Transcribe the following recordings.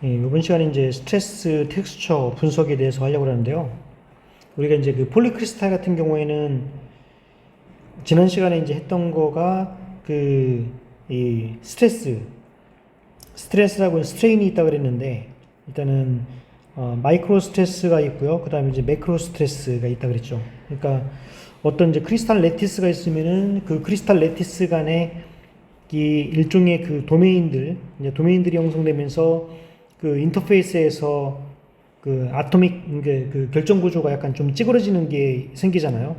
이번 시간에 이제 스트레스 텍스처 분석에 대해서 하려고 하는데요. 우리가 이제 그 폴리크리스탈 같은 경우에는 지난 시간에 이제 했던 거가 이 스트레스라고 스트레인이 있다고 그랬는데, 일단은 마이크로 스트레스가 있고요. 그 다음에 이제 매크로 스트레스가 있다 그랬죠. 그러니까 어떤 이제 크리스탈 레티스가 있으면은 그 크리스탈 레티스 간에 이 일종의 그 도메인들이 형성되면서 그 인터페이스에서 그 아토믹 그 결정 구조가 약간 좀 찌그러지는 게 생기잖아요.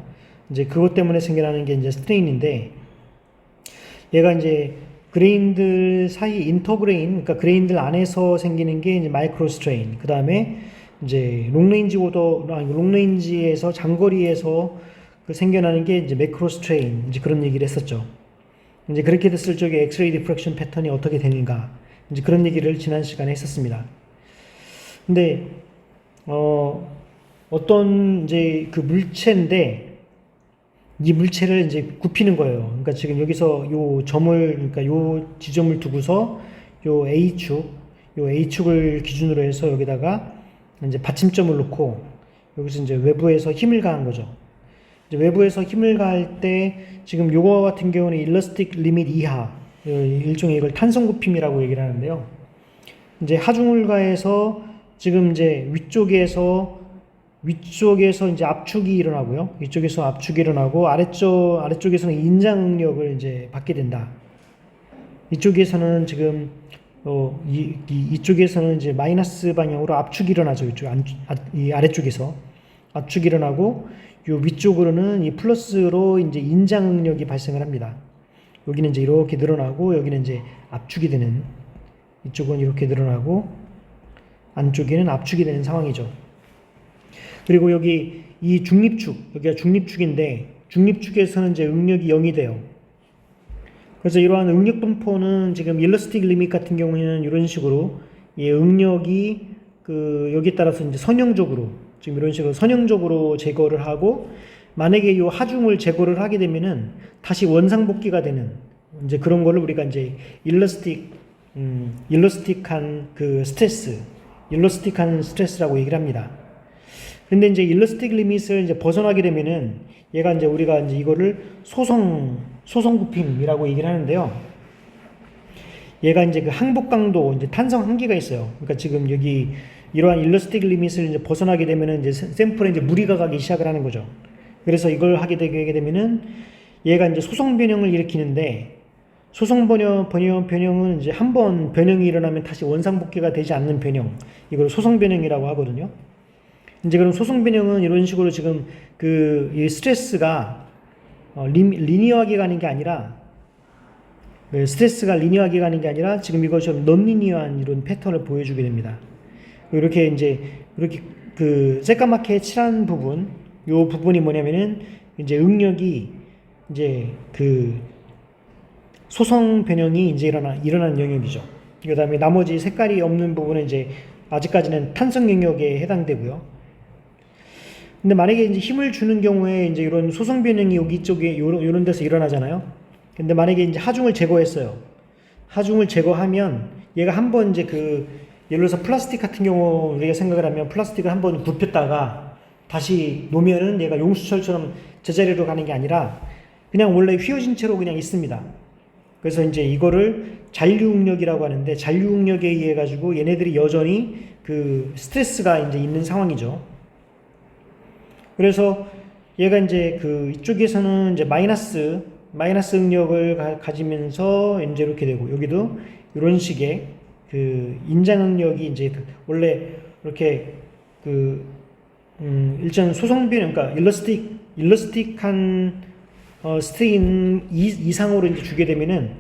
이제 그것 때문에 생겨나는 게 이제 스트레인인데, 얘가 이제 그레인들 사이 인터그레인, 그러니까 그레인들 안에서 생기는 게 이제 마이크로 스트레인. 그 다음에 이제 롱레인지에서 장거리에서 그 생겨나는 게 이제 매크로 스트레인. 이제 그런 얘기를 했었죠. 이제 그렇게 됐을 적에 엑스레이 디프렉션 패턴이 어떻게 되는가, 이제 그런 얘기를 지난 시간에 했었습니다. 근데 어떤 이제 그 물체인데, 이 물체를 이제 굽히는 거예요. 그러니까 지금 여기서 그러니까 요 지점을 두고서 요 A축을 기준으로 해서 여기다가 이제 받침점을 놓고 여기서 이제 외부에서 힘을 가한 거죠. 이제 외부에서 힘을 가할 때 지금 요거 같은 경우는 일러스틱 리밋 이하, 일종의 이걸 탄성 굽힘이라고 얘기를 하는데요. 이제 하중을 가해서 지금 이제 위쪽에서 이제 압축이 일어나고요. 위쪽에서 압축이 일어나고 아래쪽에서는 인장 응력을 이제 받게 된다. 이쪽에서는 지금 이쪽에서는 이제 마이너스 방향으로 압축이 일어나죠. 이 아래쪽에서 압축이 일어나고, 요 위쪽으로는 이 플러스로 이제 인장 응력이 발생을 합니다. 여기는 이제 이렇게 늘어나고, 여기는 이제 압축이 되는, 이쪽은 이렇게 늘어나고 안쪽에는 압축이 되는 상황이죠. 그리고 여기 이 여기가 중립축인데, 중립축에서는 이제 응력이 0이 돼요. 그래서 이러한 응력 분포는 지금 일러스틱 리밋 같은 경우에는 이런 식으로 이 응력이 여기에 따라서 이제 지금 이런 식으로 선형적으로 제거를 하고, 만약에 이 하중을 제거를 하게 되면은 다시 원상복귀가 되는 이제 그런 거를 우리가 이제 일러스틱한 스트레스라고 얘기를 합니다. 근데 이제 일러스틱 리밋을 이제 벗어나게 되면은 얘가 이제 우리가 이제 이거를 소성 굽힘이라고 얘기를 하는데요. 얘가 이제 그 항복 강도, 이제 탄성 한계가 있어요. 그러니까 지금 여기 이러한 일러스틱 리밋을 이제 벗어나게 되면은 이제 샘플에 이제 무리가 가기 시작을 하는 거죠. 그래서 이걸 하게 되면은 얘가 이제 소성 변형을 일으키는데, 소성 변형은 이제 한번 변형이 일어나면 다시 원상복귀가 되지 않는 변형, 이걸 소성 변형이라고 하거든요. 이제 그럼 소성 변형은 이런 식으로 지금 이 스트레스가 리니어하게 가는 게 아니라, 지금 이것이 넌리니어한 이런 패턴을 보여주게 됩니다. 이렇게 그 새까맣게 칠한 부분, 요 부분이 뭐냐면은 이제 응력이 이제 그 소성 변형이 이제 일어난 영역이죠. 그 다음에 나머지 색깔이 없는 부분은 이제 아직까지는 탄성 영역에 해당되고요. 근데 만약에 이제 힘을 주는 경우에 이제 이런 소성 변형이 여기 쪽에 요런 데서 일어나잖아요. 근데 만약에 이제 하중을 제거했어요. 하중을 제거하면 얘가 한번 이제 예를 들어서 플라스틱 같은 경우 우리가 생각을 하면, 플라스틱을 한번 굽혔다가 다시 놓으면은 얘가 용수철처럼 제자리로 가는 게 아니라 그냥 원래 휘어진 채로 그냥 있습니다. 그래서 이제 이거를 잔류응력이라고 하는데, 잔류응력에 의해 가지고 얘네들이 여전히 그 스트레스가 이제 있는 상황이죠. 그래서 얘가 이제 이쪽에서는 이제 마이너스 응력을 가지면서 이제 이렇게 되고, 여기도 이런 식의 인장 응력이 이제 원래 이렇게 일단 소성 변형, 그러니까 일러스틱한 스트레인 이상으로 이제 주게 되면은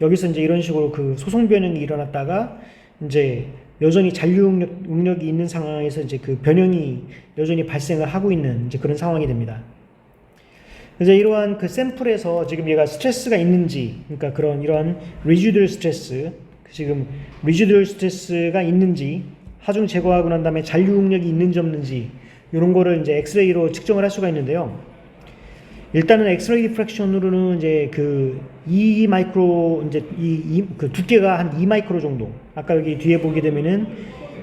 여기서 이제 이런 식으로 소성 변형이 일어났다가 이제 여전히 잔류 응력이 있는 상황에서 이제 변형이 여전히 발생을 하고 있는 이제 그런 상황이 됩니다. 그래서 이러한 샘플에서 지금 얘가 스트레스가 있는지, 그러니까 이러한 리지듀얼 스트레스가 있는지, 하중 제거하고 난 다음에 잔류 응력이 있는지 없는지, 이런 거를 이제 엑스레이로 측정을 할 수가 있는데요. 일단은 엑스레이 디프랙션으로는 이제 그 2 마이크로 이제 그 두께가 한 2 마이크로 정도. 아까 여기 뒤에 보게 되면은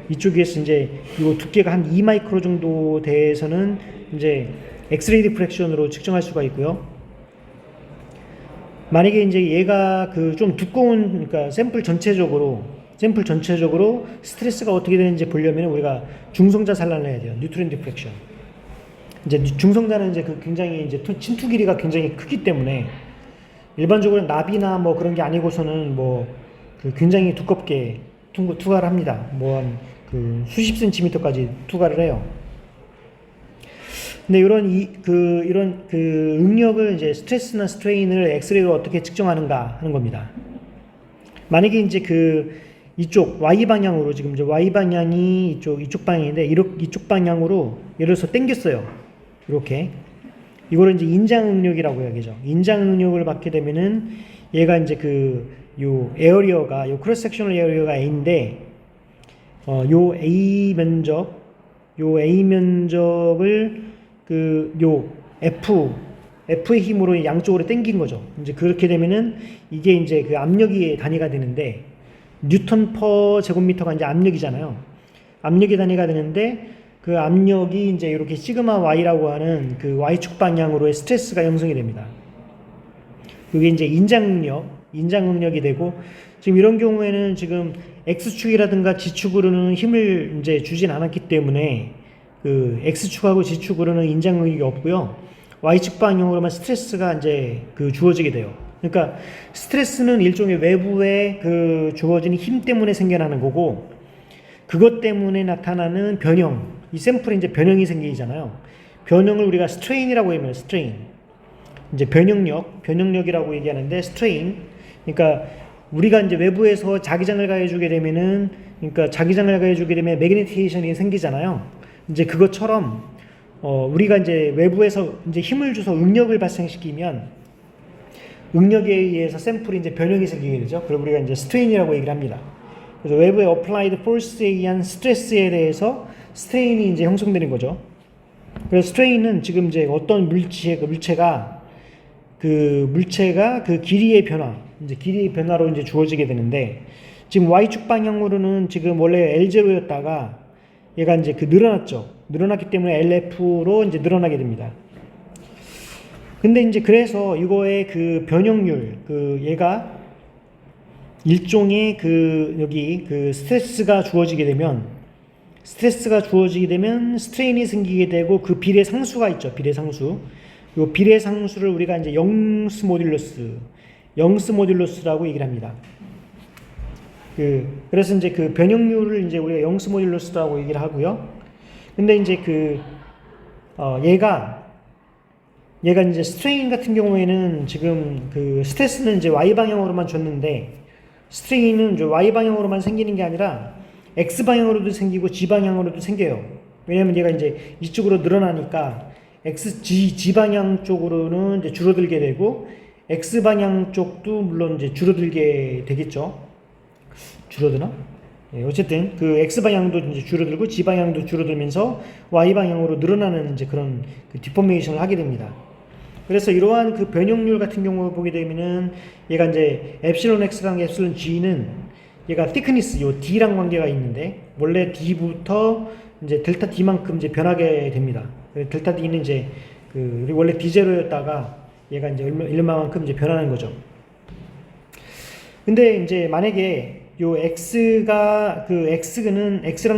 이쪽에서 이제 이 두께가 한 2 마이크로 정도 돼서는 이제 엑스레이 디프랙션으로 측정할 수가 있고요. 만약에 이제 얘가 그 좀 두꺼운, 그러니까 샘플 전체적으로 스트레스가 어떻게 되는지 보려면 우리가 중성자 산란을 해야 돼요. 뉴트론 디프랙션. 이제 중성자는 이제 그 굉장히 이제 침투 길이가 굉장히 크기 때문에 일반적으로 나비나 뭐 그런 게 아니고서는 뭐 그 굉장히 두껍게 투과를 합니다. 뭐 한 그 수십 센티미터까지 투과를 해요. 근데 이런 그 응력을 이제 스트레스나 스트레인을 엑스레이로 어떻게 측정하는가 하는 겁니다. 만약에 이제 그 이쪽 Y 방향으로 지금 이제 Y 방향이 이쪽 방향인데 이쪽 방향으로 예를 들어서 당겼어요. 이렇게 이거를 이제 인장 응력이라고 해야겠죠. 인장 응력을 받게 되면은 얘가 이제 요 에어리어가 요 크로스 섹셔널 에어리어가 A인데 요 A 면적을 요 F의 힘으로 양쪽으로 당긴 거죠. 이제 그렇게 되면은 이게 이제 그 압력이 단위가 되는데 뉴턴 퍼 제곱미터가 이제 압력이잖아요. 압력이 단위가 되는데 그 압력이 이제 이렇게 시그마 Y라고 하는 그 Y축 방향으로의 스트레스가 형성이 됩니다. 그게 이제 인장응력이 되고 지금 이런 경우에는 지금 X축이라든가 G축으로는 힘을 이제 주진 않았기 때문에 그 X축하고 G축으로는 인장응력이 없고요. Y축 방향으로만 스트레스가 이제 주어지게 돼요. 그러니까 스트레스는 일종의 외부에 주어지는 힘 때문에 생겨나는 거고 그것 때문에 나타나는 변형, 이 샘플에 이제 변형이 생기잖아요. 변형을 우리가 스트레인이라고 얘기해요. 스트레인. 이제 변형력이라고 얘기하는데 스트레인. 그러니까 우리가 이제 외부에서 자기장을 가해주게 되면은, 그러니까 자기장을 가해주게 되면 매그네티제이션이 생기잖아요. 이제 그것처럼 우리가 이제 외부에서 이제 힘을 줘서 응력을 발생시키면 응력에 의해서 샘플이 이제 변형이 생기게 되죠. 그래서 우리가 이제 스트레인이라고 얘기를 합니다. 그래서 외부의 어플라이드 포스에 의한 스트레스에 대해서 스트레인이 이제 형성되는 거죠. 그래서 스트레인은 지금 이제 어떤 물체가 그 길이의 변화로 이제 주어지게 되는데 지금 Y축 방향으로는 지금 원래 L0였다가 얘가 이제 늘어났죠. 늘어났기 때문에 LF로 이제 늘어나게 됩니다. 근데 이제 그래서 이거의 그 변형률, 얘가 일종의 여기 스트레스가 주어지게 되면 스트레인이 생기게 되고 그 비례 상수가 있죠. 비례 상수. 요 비례 상수를 우리가 이제 영스 모듈러스라고 얘기를 합니다. 그래서 이제 그 변형률을 이제 우리가 영스 모듈러스라고 얘기를 하고요. 근데 이제 얘가 이제 스트레인 같은 경우에는 지금 스트레스는 이제 Y 방향으로만 줬는데 스트레인은 이제 Y 방향으로만 생기는 게 아니라 X 방향으로도 생기고 G 방향으로도 생겨요. 왜냐면 얘가 이제 이쪽으로 늘어나니까 G 방향 쪽으로는 이제 줄어들게 되고 X 방향 쪽도 물론 이제 줄어들게 되겠죠. 줄어드나? 예, 어쨌든 X 방향도 이제 줄어들고 G 방향도 줄어들면서 Y 방향으로 늘어나는 이제 그런 디포메이션을 하게 됩니다. 그래서 이러한 변형률 같은 경우 보게 되면은 얘가 이제 엡실론 X랑 엡실론 G는 얘가 thickness 요 D랑 관계가 있는데 원래 D부터 이제 델타 D만큼 이제 변하게 됩니다. 델타 D는 이제 원래 D0였다가 얘가 이제 얼마만큼 이제 변하는 거죠. 근데 이제 만약에 요 X랑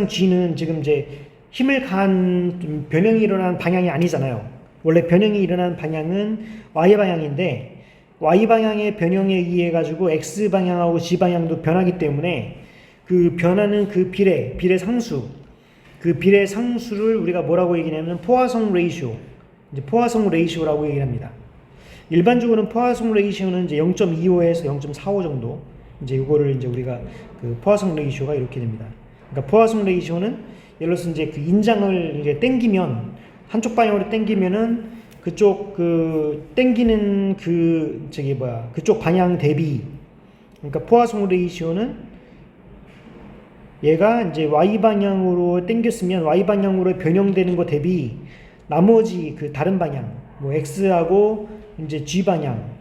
G는 지금 이제 힘을 가한 변형이 일어난 방향이 아니잖아요. 원래 변형이 일어난 방향은 Y 방향인데 Y 방향의 변형에 의해 가지고 X 방향하고 G 방향도 변하기 때문에 변하는 비례 상수를 우리가 뭐라고 얘기하냐면 포화성 레이시오라고 얘기를 합니다. 일반적으로는 포화성 레이시오는 이제 0.25에서 0.45 정도. 이제 이거를 이제 우리가 포화성 레이시오가 이렇게 됩니다. 그러니까 포화성 레이시오는 예를 들어서 이제 인장을 이제 당기면 한쪽 방향으로 당기면은 그쪽 당기는 그쪽 방향 대비, 그러니까 포화성 레이시오는 얘가 이제 Y 방향으로 당겼으면 Y 방향으로 변형되는 거 대비 나머지 다른 방향, 뭐 x하고 이제 g 방향,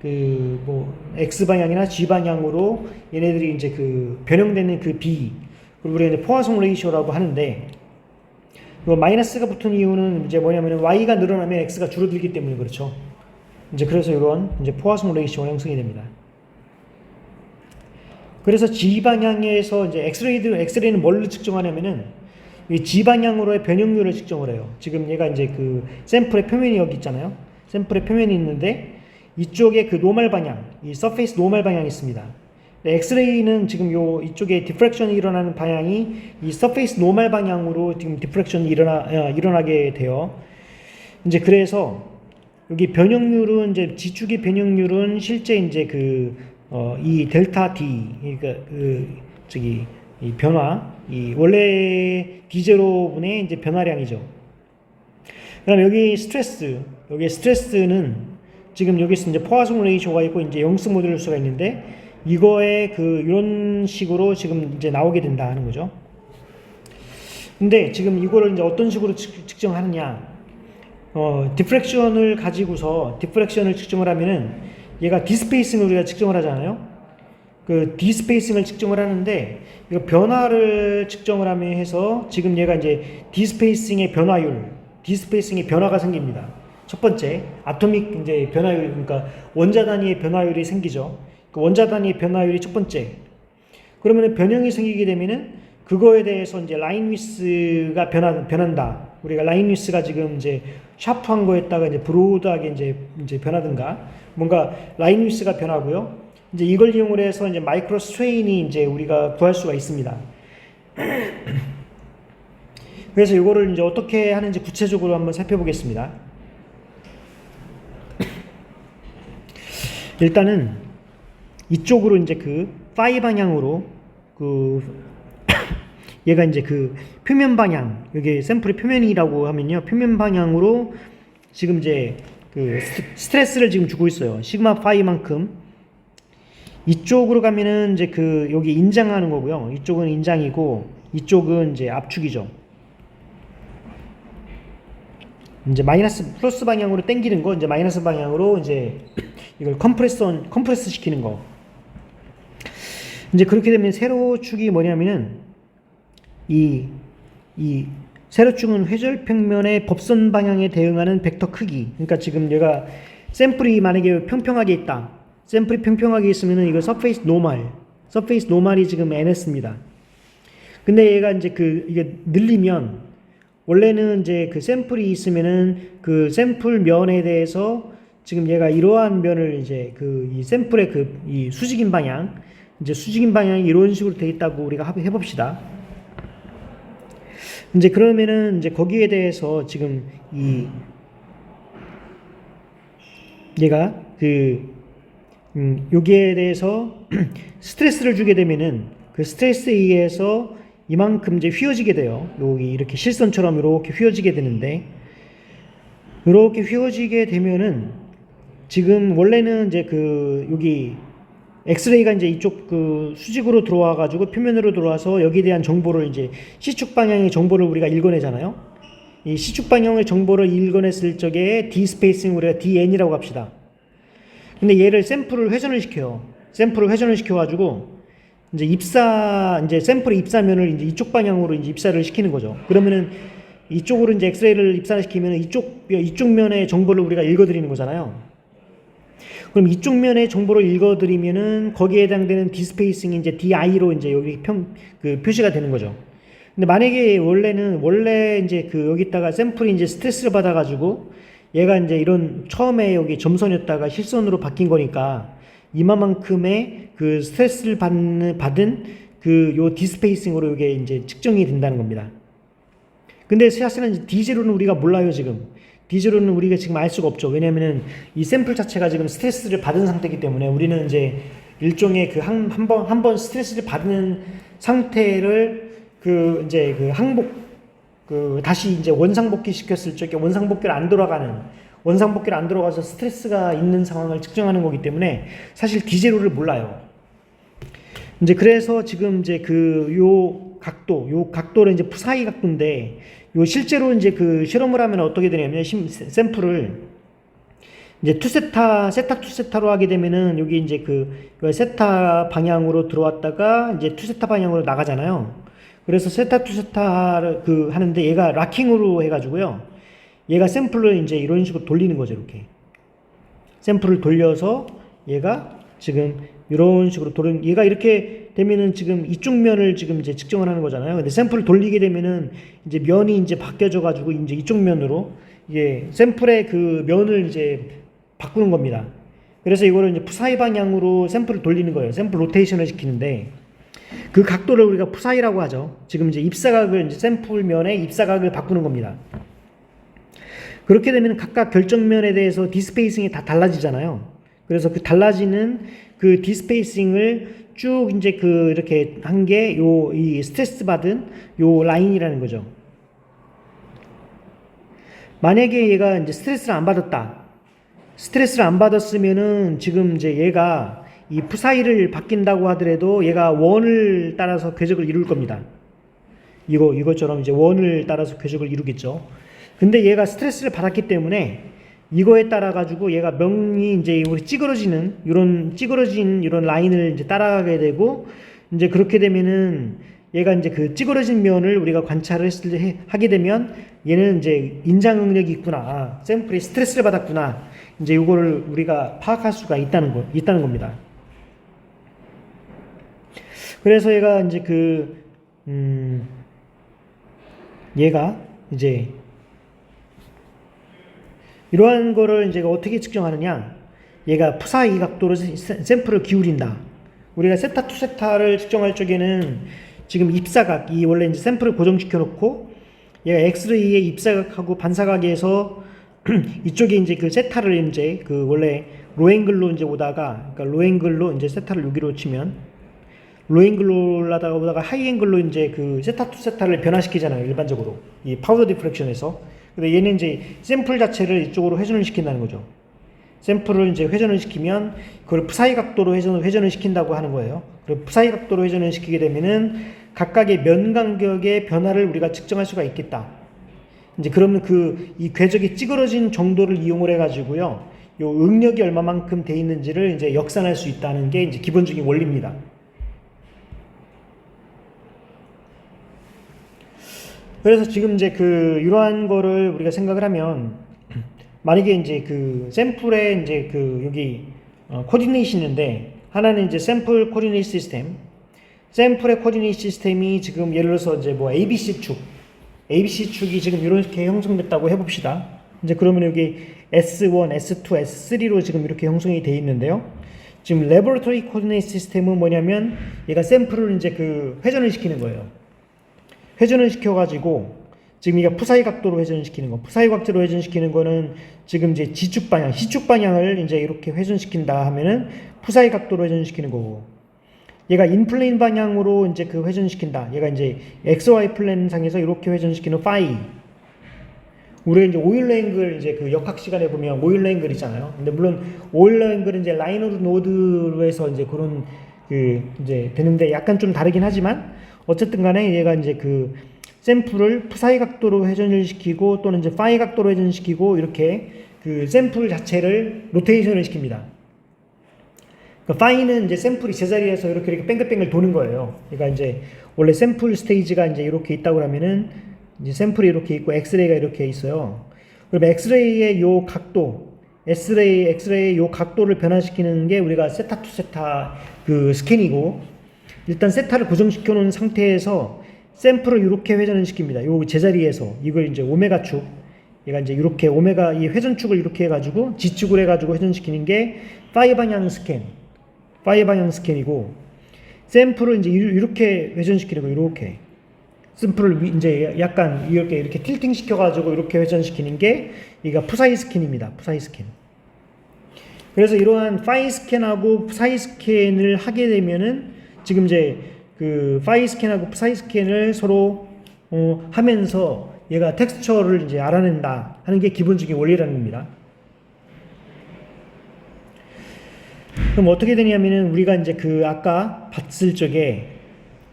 그 뭐 x 방향이나 g 방향으로 얘네들이 이제 그 변형되는 그 b, 그리고 우리가 이제 포화송 레이쇼라고 하는데, 이 마이너스가 붙은 이유는 이제 뭐냐면은 y가 늘어나면 x가 줄어들기 때문에 그렇죠. 이제 그래서 이런 이제 포화송 레이쇼가 형성이 됩니다. 그래서 g 방향에서 이제 엑스레이는 뭘로 측정하냐면은 이 g 방향으로의 변형률을 측정을 해요. 지금 얘가 이제 그 샘플의 표면이 여기 있잖아요. 샘플의 표면이 있는데 이쪽에 그 노멀 방향, 이 서페이스 노멀 방향이 있습니다. 엑스레이는 지금 이쪽에 디프렉션이 일어나는 방향이 이 서페이스 노멀 방향으로 지금 디프렉션이 일어나게 돼요. 이제 그래서 여기 변형률은 이제 지축의 변형률은 실제 이제 이 델타 D, 그러니까 이 변화, 이 원래 D0분의 이제 변화량이죠. 그다음 여기 스트레스는 지금 여기서 이제 포화송 레이쇼가 있고 이제 영수 모듈수가 있는데 이거에 이런 식으로 지금 이제 나오게 된다 하는 거죠. 근데 지금 이거를 이제 어떤 식으로 측정하느냐? 디프렉션을 가지고서 디프렉션을 측정을 하면은 얘가 디스페이싱을 우리가 측정을 하잖아요. 그 디스페이싱을 측정을 하는데 이거 변화를 측정을 하면 해서 지금 얘가 이제 디스페이싱의 변화가 생깁니다. 첫 번째 아토믹 이제 변화율, 그러니까 원자 단위의 변화율이 생기죠. 그 원자 단위의 변화율이 첫 번째. 그러면 변형이 생기게 되면은 그거에 대해서 이제 라인 위스가 변한다. 우리가 라인 위스가 지금 이제 샤프한 거에다가 이제 브로드하게 이제 변하든가 뭔가 라인 위스가 변하고요. 이제 이걸 이용을 해서 이제 마이크로 스트레인이 이제 우리가 구할 수가 있습니다. 그래서 이거를 이제 어떻게 하는지 구체적으로 한번 살펴보겠습니다. 일단은 이쪽으로 이제 그 파이 방향으로 얘가 이제 그 표면 방향, 여기 샘플의 표면이라고 하면요, 표면 방향으로 지금 이제 그 스트레스를 지금 주고 있어요. 시그마 파이만큼. 이쪽으로 가면은 이제 여기 인장하는 거고요. 이쪽은 인장이고 이쪽은 이제 압축이죠. 이제 플러스 방향으로 당기는 거, 이제 마이너스 방향으로 이제 이걸 컴프레스 시키는 거. 이제 그렇게 되면 세로축이 뭐냐면은 이 세로축은 회절 평면의 법선 방향에 대응하는 벡터 크기. 그러니까 지금 얘가 샘플이 만약에 평평하게 있다. 샘플이 평평하게 있으면은 이거 서페이스 노멀이 지금 NS입니다. 근데 얘가 이제 이게 늘리면 원래는 이제 그 샘플이 있으면은 그 샘플 면에 대해서 지금 얘가 이러한 면을 이제 이 샘플의 이 수직인 방향이 이런 식으로 돼 있다고 우리가 해봅시다. 이제 그러면은 이제 거기에 대해서 지금 얘가 여기에 대해서 스트레스를 주게 되면은 그 스트레스에 의해서 이만큼 이제 휘어지게 돼요. 여기 이렇게 실선처럼 이렇게 휘어지게 되는데, 이렇게 휘어지게 되면은 지금 원래는 이제 여기 엑스레이가 이제 이쪽 수직으로 들어와 가지고 표면으로 들어와서 여기에 대한 정보를 이제 C축 방향의 정보를 우리가 읽어내잖아요. 이 C축 방향의 정보를 읽어냈을 적에 D 스페이싱 우리가 DN이라고 합시다. 근데 얘를 샘플을 회전을 시켜요. 가지고 이제 샘플의 입사면을 이제 이쪽 방향으로 이제 입사를 시키는 거죠. 그러면은 이쪽으로 이제 엑스레이를 입사를 시키면 이쪽 면의 정보를 우리가 읽어드리는 거잖아요. 그럼 이쪽 면의 정보를 읽어드리면은 거기에 해당되는 디스페이싱이 이제 DI로 이제 여기 표시가 되는 거죠. 근데 만약에 원래 이제 여기다가 샘플이 이제 스트레스를 받아가지고 얘가 이제 이런 처음에 여기 점선이었다가 실선으로 바뀐 거니까 이만큼의 그 스트레스를 받은 요 디스페이싱으로 이게 이제 측정이 된다는 겁니다. 근데 사실은 D0는 우리가 몰라요, 지금. D0는 우리가 지금 알 수가 없죠. 왜냐면은 이 샘플 자체가 지금 스트레스를 받은 상태이기 때문에 우리는 이제 일종의 한 번 스트레스를 받는 상태를 다시 이제 원상복귀 시켰을 적에 원상복귀를 안 돌아가서 스트레스가 있는 상황을 측정하는 거기 때문에 사실 D0를 몰라요. 이제 그래서 지금 이제 요 각도를 이제 푸사이 각도인데 요 실제로 이제 그 실험을 하면 어떻게 되냐면 샘플을 이제 세타 투세타로 하게 되면은 여기 이제 그 세타 방향으로 들어왔다가 이제 투세타 방향으로 나가잖아요. 그래서 세타 투세타를 그 하는데 얘가 락킹으로 해가지고요. 얘가 샘플을 이제 이런 식으로 돌리는 거죠. 이렇게 샘플을 돌려서 얘가 지금 이런 식으로 얘가 이렇게 되면은 지금 이쪽 면을 지금 이제 측정을 하는 거잖아요. 근데 샘플을 돌리게 되면은 이제 면이 이제 바뀌어져 가지고 이제 이쪽 면으로 이게 샘플의 그 면을 이제 바꾸는 겁니다. 그래서 이거를 이제 푸사이 방향으로 샘플을 돌리는 거예요. 샘플 로테이션을 시키는데 그 각도를 우리가 푸사이라고 하죠. 지금 이제 입사각을 이제 샘플 면의 입사각을 바꾸는 겁니다. 그렇게 되면 각각 결정면에 대해서 디스페이싱이 다 달라지잖아요. 그래서 그 달라지는 그 디스페이싱을 쭉 이제 그 이렇게 한 게 이 스트레스 받은 요 라인이라는 거죠. 만약에 얘가 이제 스트레스를 안 받았다. 스트레스를 안 받았으면은 지금 이제 얘가 이 푸사이를 바뀐다고 하더라도 얘가 원을 따라서 궤적을 이룰 겁니다. 이것처럼 이제 원을 따라서 궤적을 이루겠죠. 근데 얘가 스트레스를 받았기 때문에 이거에 따라 가지고 얘가 면이 이제 우리 찌그러진 이런 라인을 이제 따라가게 되고 이제 그렇게 되면은 얘가 이제 그 찌그러진 면을 우리가 관찰을 하게 되면 얘는 이제 인장 응력이 있구나. 샘플이 스트레스를 받았구나. 이제 이거를 우리가 파악할 수가 있다는 겁니다. 그래서 얘가 이제 얘가 이제 이러한 거를 이제 어떻게 측정하느냐? 얘가 푸사이 각도로 샘플을 기울인다. 우리가 세타 투세타를 측정할 적에는 지금 입사각, 이 원래 이제 샘플을 고정시켜 놓고 얘가 엑스레이의 입사각하고 반사각에서 이쪽에 이제 그 세타를 이제 그 원래 로앵글로 이제 오다가 그러니까 로앵글로 이제 세타를 여기로 치면 로앵글로 올라다가 오다가 하이앵글로 이제 그 세타 투세타를 변화시키잖아요. 일반적으로 이 파우더 디프렉션에서. 근데 얘는 이제 샘플 자체를 이쪽으로 회전을 시킨다는 거죠. 샘플을 이제 회전을 시키면 그걸 푸사이 각도로 회전을 시킨다고 하는 거예요. 그리고 푸사이 각도로 회전을 시키게 되면은 각각의 면 간격의 변화를 우리가 측정할 수가 있겠다. 이제 그러면 이 궤적이 찌그러진 정도를 이용을 해가지고요. 요 응력이 얼마만큼 돼 있는지를 이제 역산할 수 있다는 게 이제 기본적인 원리입니다. 그래서 지금 이제 이러한 거를 우리가 생각을 하면 만약에 이제 샘플에 이제 여기 코디네이션인데 하나는 이제 샘플 코디네이트 시스템, 샘플의 코디네이트 시스템이 지금 예를 들어서 이제 뭐 ABC 축이 지금 이렇게 형성됐다고 해봅시다. 이제 그러면 여기 S1, S2, S3로 지금 이렇게 형성이 되어 있는데요. 지금 레버러토리 코디네이트 시스템은 뭐냐면 얘가 샘플을 이제 회전을 시키는 거예요. 회전을 시켜가지고 지금 이게 푸사이 각도로 회전시키는 거. 푸사이 각도로 회전시키는 거는 지금 이제 G축 방향, C축 방향을 이제 이렇게 회전시킨다 하면은 푸사이 각도로 회전시키는 거고. 얘가 인플레인 방향으로 이제 회전시킨다. 얘가 이제 XY 플랜 상에서 이렇게 회전시키는 파이. 우리가 이제 오일러 앵글 이제 역학 시간에 보면 오일러 앵글 있잖아요. 근데 물론 오일러 앵글은 이제 라인 오브 노드로 해서 이제 그런 이제 되는데 약간 좀 다르긴 하지만 어쨌든 간에 얘가 이제 샘플을 푸사이 각도로 회전을 시키고 또는 이제 파이 각도로 회전시키고 이렇게 샘플 자체를 로테이션을 시킵니다. 파이는 이제 샘플이 제자리에서 이렇게 뺑글뺑글 도는 거예요. 그러니까 이제 원래 샘플 스테이지가 이제 이렇게 있다고 하면은 이제 샘플이 이렇게 있고 엑스레이가 이렇게 있어요. 그러면 엑스레이의 요 각도, 엑스레이의 요 각도를 변화시키는 게 우리가 세타 투 세타 스캔이고 일단 세타를 고정시켜 놓은 상태에서 샘플을 이렇게 회전을 시킵니다. 요 제자리에서 이걸 이제 오메가 축, 얘가 이제 이렇게 오메가 이 회전축을 이렇게 해가지고 G축을 해가지고 회전시키는 게 파이 방향 스캔이고 샘플을 이제 이렇게 회전시키는 거 이렇게 샘플을 이제 약간 이렇게 틸팅 시켜가지고 이렇게 회전시키는 게 얘가 푸사이 스캔입니다. 푸사이 스캔. 그래서 이러한 파이 스캔하고 푸사이 스캔을 하게 되면은 지금 이제 파이 스캔하고 푸사이 스캔을 서로 하면서 얘가 텍스처를 이제 알아낸다 하는 게 기본적인 원리라는 겁니다. 그럼 어떻게 되냐면은 우리가 이제 아까 봤을 적에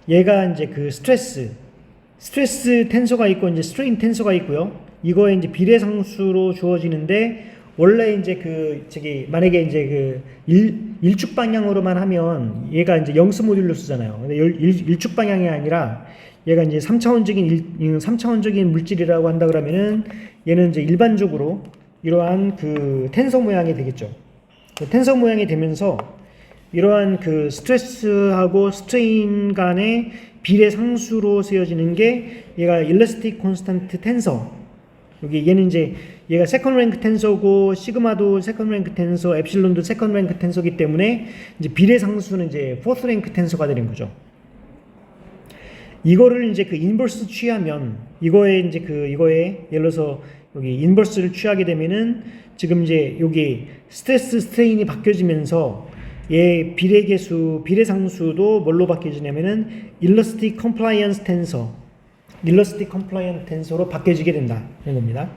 얘가 이제 스트레스 스트레스 텐서가 있고 이제 스트레인 텐서가 있고요. 이거에 이제 비례상수로 주어지는데 원래 이제 만약에 이제 일축 방향으로만 하면 얘가 이제 영스 모듈루스잖아요. 근데 일축 방향이 아니라 얘가 이제 3차원적인 물질이라고 한다 그러면은 얘는 이제 일반적으로 이러한 그 텐서 모양이 되겠죠. 텐서 모양이 되면서 이러한 그 스트레스하고 스트레인 간의 비례 상수로 세워지는 게 얘가 일러스틱 콘스탄트 텐서. 여기 얘는 이제 얘가 세컨드 랭크 텐서고 시그마도 세컨드 랭크 텐서, 엡실론도 세컨드 랭크 텐서기 때문에 이제 비례 상수는 이제 포스 랭크 텐서가 되는 거죠. 이거를 이제 그 인버스 취하면 이거에 예를 들어서 여기 인버스를 취하게 되면은 지금 이제 여기 스트레스 스트레인이 바뀌어지면서 얘 비례상수도 뭘로 바뀌어지냐면은 일러스틱 컴플라이언스 텐서로 바뀌어지게 된다는 겁니다.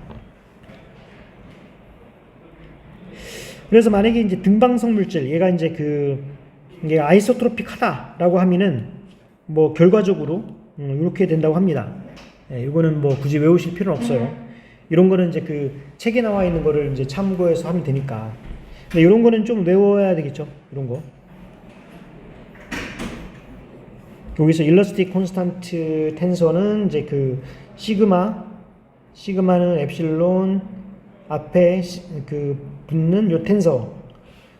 그래서 만약에 이제 등방성 물질 얘가 이제 이게 아이소트로픽하다라고 하면은 뭐 결과적으로 이렇게 된다고 합니다. 이거는 뭐 굳이 외우실 필요는 없어요. 이런 거는 이제 책에 나와 있는 거를 이제 참고해서 하면 되니까. 근데 이런 거는 좀 외워야 되겠죠. 이런 거. 여기서 일러스틱 콘스탄트 텐서는 이제 시그마는 엡실론 앞에 붙는 요 텐서.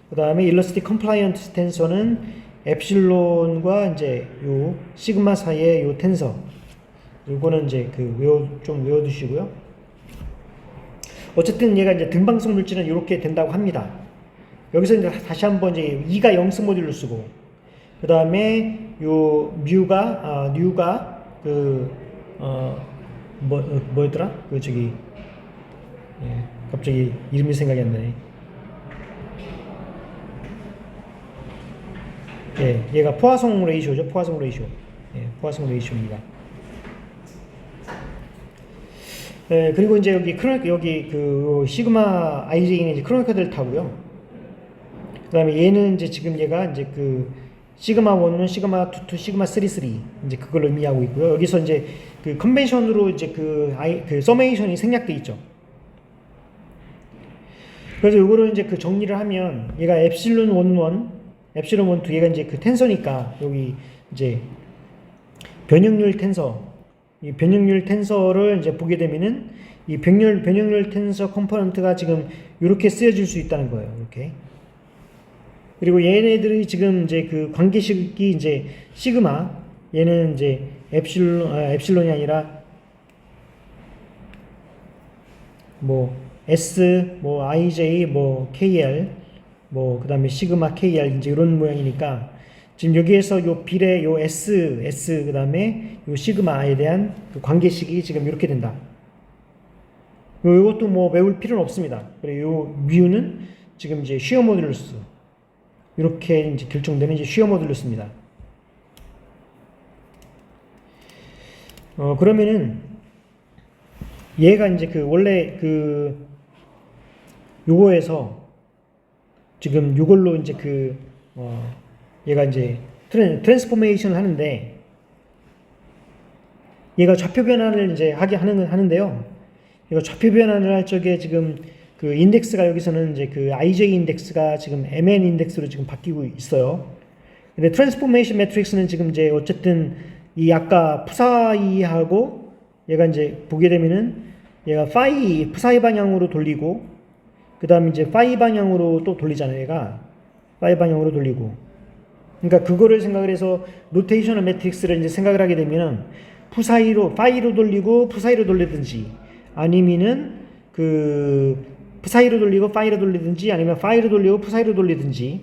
그다음에 일러스틱 컴플라이언트 텐서는 엡실론과 이제 요 시그마 사이의 요 텐서. 요거는 이제 좀 외워두시고요. 어쨌든 얘가 이제 등방성 물질은 이렇게 된다고 합니다. 여기서 이제 다시 한번 이제 2가 영스 모듈루스고, 그 다음에 요 뉴가 뭐였더라? 갑자기 이름이 생각이 안 나네. 얘가 포화성 레이쇼죠. 포화성 레이쇼입니다. 그리고 이제 여기 시그마 IJ는 이제 크로니커 델타고요. 그 다음에 얘는 이제 지금 얘가 이제 시그마 1은 시그마 2, 시그마 3 이제 그걸 의미하고 있고요. 여기서 이제 컨벤션으로 이제 서메이션이 생략돼 있죠. 그래서 요거를 이제 정리를 하면 얘가 엡실론 1, 얘가 이제 텐서니까 여기 이제 변형률 텐서를 이제 보게 되면은 이 변형률 텐서 컴포넌트가 지금 이렇게 쓰여질 수 있다는 거예요. 이렇게. 그리고 얘네들이 지금 이제 관계식이 이제 시그마, 얘는 이제 엡실론이 아니라 뭐 S, 뭐 IJ, 뭐 KL, 뭐 그다음에 시그마 KR 이제 이런 모양이니까 지금 여기에서 요 비례 요 S 그다음에 요 시그마에 대한 관계식이 지금 이렇게 된다. 이것도 뭐 외울 필요는 없습니다. 그리고 요 뮤는 지금 이제 쉬어 모듈루스 이렇게 이제 결정되는 이제 쉬어 모듈루스입니다. 그러면은 얘가 이제 원래 요거에서 지금 요걸로 이제 얘가 이제 트랜스포메이션을 하는데 얘가 좌표 변환을 이제 하는데요. 얘가 좌표 변환을 할 적에 지금 인덱스가 여기서는 이제 IJ 인덱스가 지금 MN 인덱스로 지금 바뀌고 있어요. 근데 트랜스포메이션 매트릭스는 지금 이제 어쨌든 이 아까 푸사이하고 얘가 이제 보게 되면은 얘가 푸사이 방향으로 돌리고 그 다음에 이제 파이 방향으로 또 돌리잖아요. 얘가 파이 방향으로 돌리고. 그러니까 그거를 생각을 해서 로테이셔널 매트릭스를 이제 생각을 하게 되면은 파이로 돌리고 푸사이로 돌리든지 아니면은 푸사이로 돌리고 파이로 돌리든지 아니면 파이로 돌리고 푸사이로 돌리든지.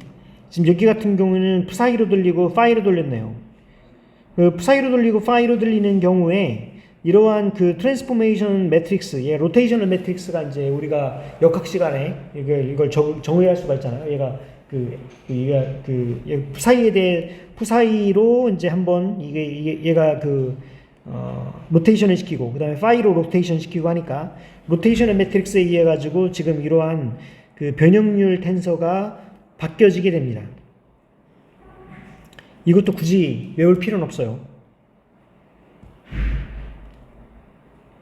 지금 여기 같은 경우는 푸사이로 돌리고 파이로 돌렸네요. 푸사이로 돌리고 파이로 돌리는 경우에 이러한 트랜스포메이션 매트릭스, 로테이셔널 매트릭스가 이제 우리가 역학 시간에 이걸 정의할 수가 있잖아요. 얘가 푸사이에 대해 푸사이로 이제 한번 얘가 로테이션을 시키고 그다음에 파이로 로테이션 시키고 하니까 로테이셔널 매트릭스에 의해 가지고 지금 이러한 변형률 텐서가 바뀌어지게 됩니다. 이것도 굳이 외울 필요는 없어요.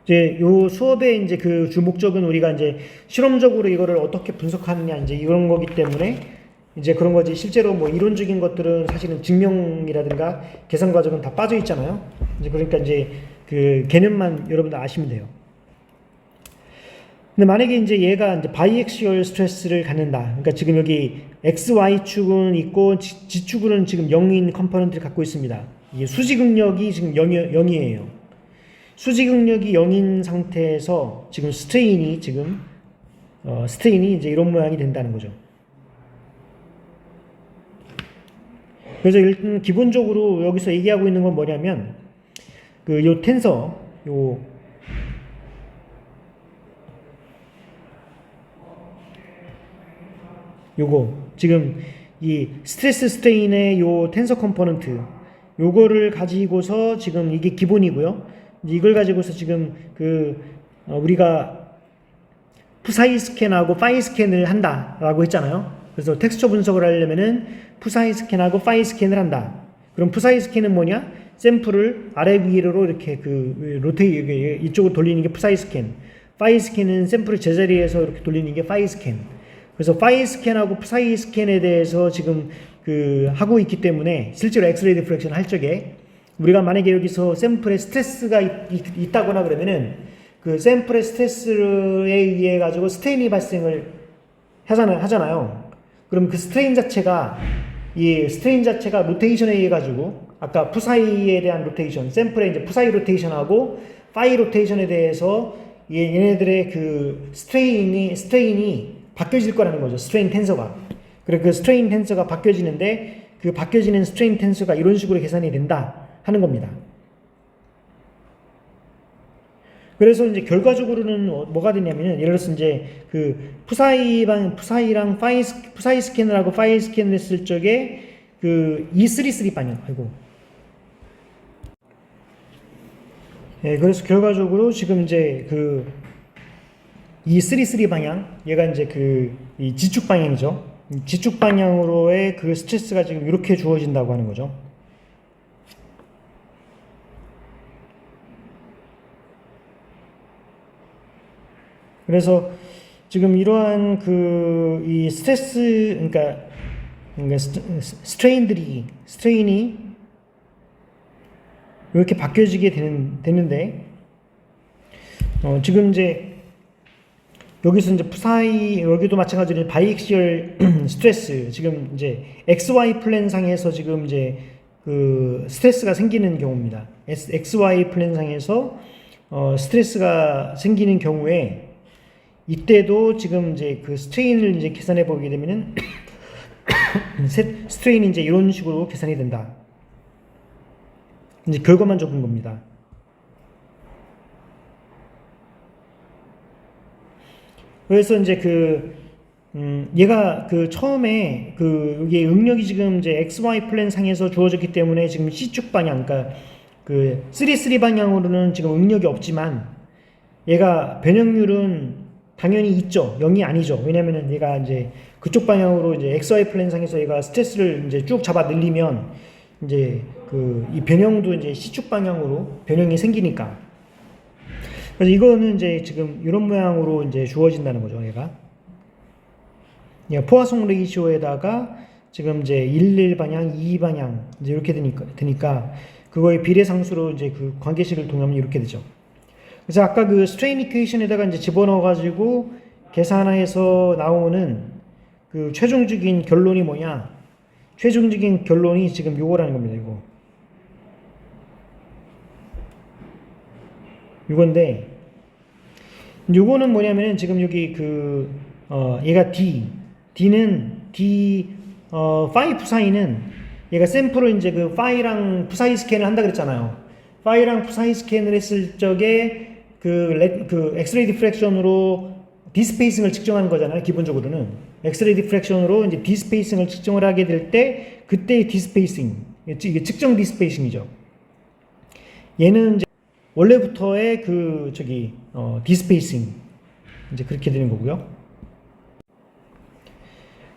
이제 요 수업의 이제 그 주 목적은 우리가 이제 실험적으로 이거를 어떻게 분석하느냐 이제 이런 거기 때문에 이제 그런 거지. 실제로 뭐 이론적인 것들은 사실은 증명이라든가 계산 과정은 다 빠져 있잖아요. 이제 그러니까 이제 그 개념만 여러분들 아시면 돼요. 근데 만약에 이제 얘가 이제 바이액시얼 스트레스를 갖는다. 그러니까 지금 여기 XY축은 있고 G축은 지금 0인 컴포넌트를 갖고 있습니다. 이게 수직응력이 지금 0이에요. 수직응력이 0인 상태에서 지금 스트레인이 이제 이런 모양이 된다는 거죠. 그래서 일단 기본적으로 여기서 얘기하고 있는 건 뭐냐면 그 요 텐서 요거 지금 이 스트레스 스트레인의 요 텐서 컴포넌트 요거를 가지고서 지금 이게 기본이고요. 이걸 가지고서 지금 우리가 푸사이 스캔하고 파이 스캔을 한다라고 했잖아요. 그래서 텍스처 분석을 하려면은 푸사이 스캔하고 파이 스캔을 한다. 그럼 푸사이 스캔은 뭐냐? 샘플을 아래 위로 이렇게 이쪽으로 돌리는 게 푸사이 스캔. 파이 스캔은 샘플을 제자리에서 이렇게 돌리는 게 파이 스캔. 그래서 파이 스캔하고 푸사이 스캔에 대해서 지금 하고 있기 때문에 실제로 엑스레이 디프렉션 할 적에 우리가 만약에 여기서 샘플에 스트레스가 있다거나 그러면은 그 샘플의 스트레스에 의해 가지고 스트레인이 발생을 하잖아요. 그럼 그 스트레인 자체가 로테이션에 의해 가지고 아까 푸사이에 대한 로테이션, 샘플의 이제 푸사이 로테이션하고 파이 로테이션에 대해서 얘네들의 그 스트레인이 바뀌어질 거라는 거죠. 스트레인 텐서가. 그리고 그 스트레인 텐서가 바뀌어지는데 그 바뀌어지는 스트레인 텐서가 이런 식으로 계산이 된다 하는 겁니다. 그래서 이제 결과적으로는 뭐가 되냐면은 예를 들어서 이제 그 푸사이랑 푸사이 스캔을 하고 파이 스캔을 했을 적에 그 E33 방향 그래서 결과적으로 지금 이제 그 E33 방향 얘가 이제 이 지축 방향이죠. 지축 방향으로의 그 스트레스가 지금 이렇게 주어진다고 하는 거죠. 그래서 지금 이러한 이 스트레스, 그러니까 스트레인이 이렇게 바뀌어지게 되는데, 지금 이제 여기서 이제 여기도 마찬가지로 바이액시얼 스트레스, 지금 이제 XY 플랜상에서 지금 이제 그 스트레스가 생기는 경우입니다. XY 플랜상에서 스트레스가 생기는 경우에 이때도 지금 이제 그 스트레인을 이제 계산해 보게 되면은 스트레인이 이제 이런 식으로 계산이 된다. 이제 결과만 적은 겁니다. 그래서 이제 얘가 처음에 이게 응력이 지금 이제 XY 플랜 상에서 주어졌기 때문에 지금 C축 방향, 그러니까 3 방향으로는 지금 응력이 없지만 얘가 변형률은 당연히 있죠. 0이 아니죠. 왜냐면은 얘가 이제 그쪽 방향으로 이제 XY 플랜 상에서 얘가 스트레스를 이제 쭉 잡아 늘리면 이제 이 변형도 이제 C축 방향으로 변형이 생기니까. 그래서 이거는 이제 지금 이런 모양으로 이제 주어진다는 거죠. 얘가 포화송 레이시오에다가 지금 이제 1 방향, 2 방향 이제 이렇게 되니까 그거의 비례상수로 이제 그 관계식을 동하면 이렇게 되죠. 그래서 아까 그 스트레인 이퀘이션에다가 이제 집어넣어가지고 계산해서 나오는 그 최종적인 결론이 뭐냐? 최종적인 결론이 지금 요거라는 겁니다. 요건데, 요거는 뭐냐면은 지금 여기 얘가 파이 푸사이는 얘가 샘플을 이제 파이랑 푸사이 스캔을 한다 그랬잖아요. 파이랑 푸사이 스캔을 했을 적에 엑스레이 디프렉션으로 디스페이싱을 측정하는 거잖아요. 기본적으로는 엑스레이 디프렉션으로 이제 디스페이싱을 측정을 하게 될 때 그때의 디스페이싱, 이게 측정 디스페이싱이죠. 얘는 이제 원래부터의 디스페이싱 이제 그렇게 되는 거고요.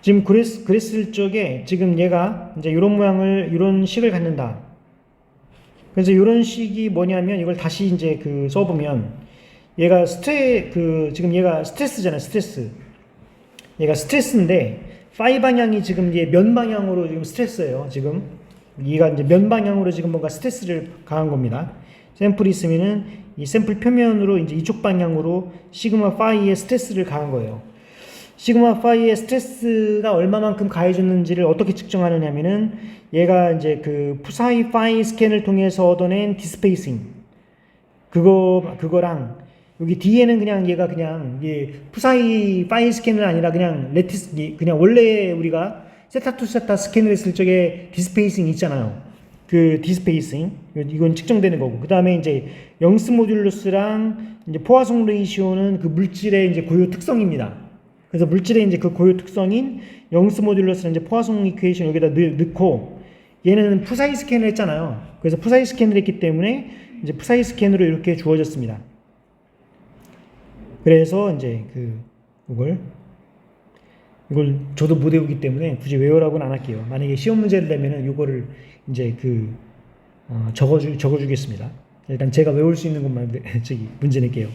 지금 그랬을 적에 지금 얘가 이제 이런 식을 갖는다. 그래서 이런 식이 뭐냐면 이걸 다시 이제 써보면 얘가 지금 얘가 스트레스잖아, 스트레스. 얘가 스트레스인데, 파이 방향이 지금 이제 면 방향으로 지금 스트레스예요, 지금. 얘가 이제 면 방향으로 지금 뭔가 스트레스를 가한 겁니다. 샘플이 있으면은 이 샘플 표면으로 이제 이쪽 방향으로 시그마 파이의 스트레스를 가한 거예요. 시그마 파이의 스트레스가 얼마만큼 가해졌는지를 어떻게 측정하느냐면은 얘가 이제 그 푸사이 파이 스캔을 통해서 얻어낸 디스페이싱 그거랑 여기 뒤에는 그냥 얘가 그냥 이게 푸사이 파이 스캔은 아니라 그냥 레티스 그냥 원래 우리가 세타 투 세타 스캔을 했을 적에 디스페이싱 있잖아요. 그 디스페이싱 이건 측정되는 거고 그 다음에 이제 영스 모듈러스랑 이제 포화성 레이시오는 그 물질의 이제 고유 특성입니다. 그래서 물질의 이제 그 고유 특성인 영스 모듈러스는 이제 포화성 이퀘이션 여기다 넣고 얘는 푸사이 스캔을 했잖아요. 그래서 푸사이 스캔을 했기 때문에 이제 푸사이 스캔으로 이렇게 주어졌습니다. 그래서 이제 이걸 저도 못 외우기 때문에 굳이 외우라고는 안 할게요. 만약에 시험 문제를 내면은 이거를 이제 적어주겠습니다. 일단 제가 외울 수 있는 것만 문제 낼게요.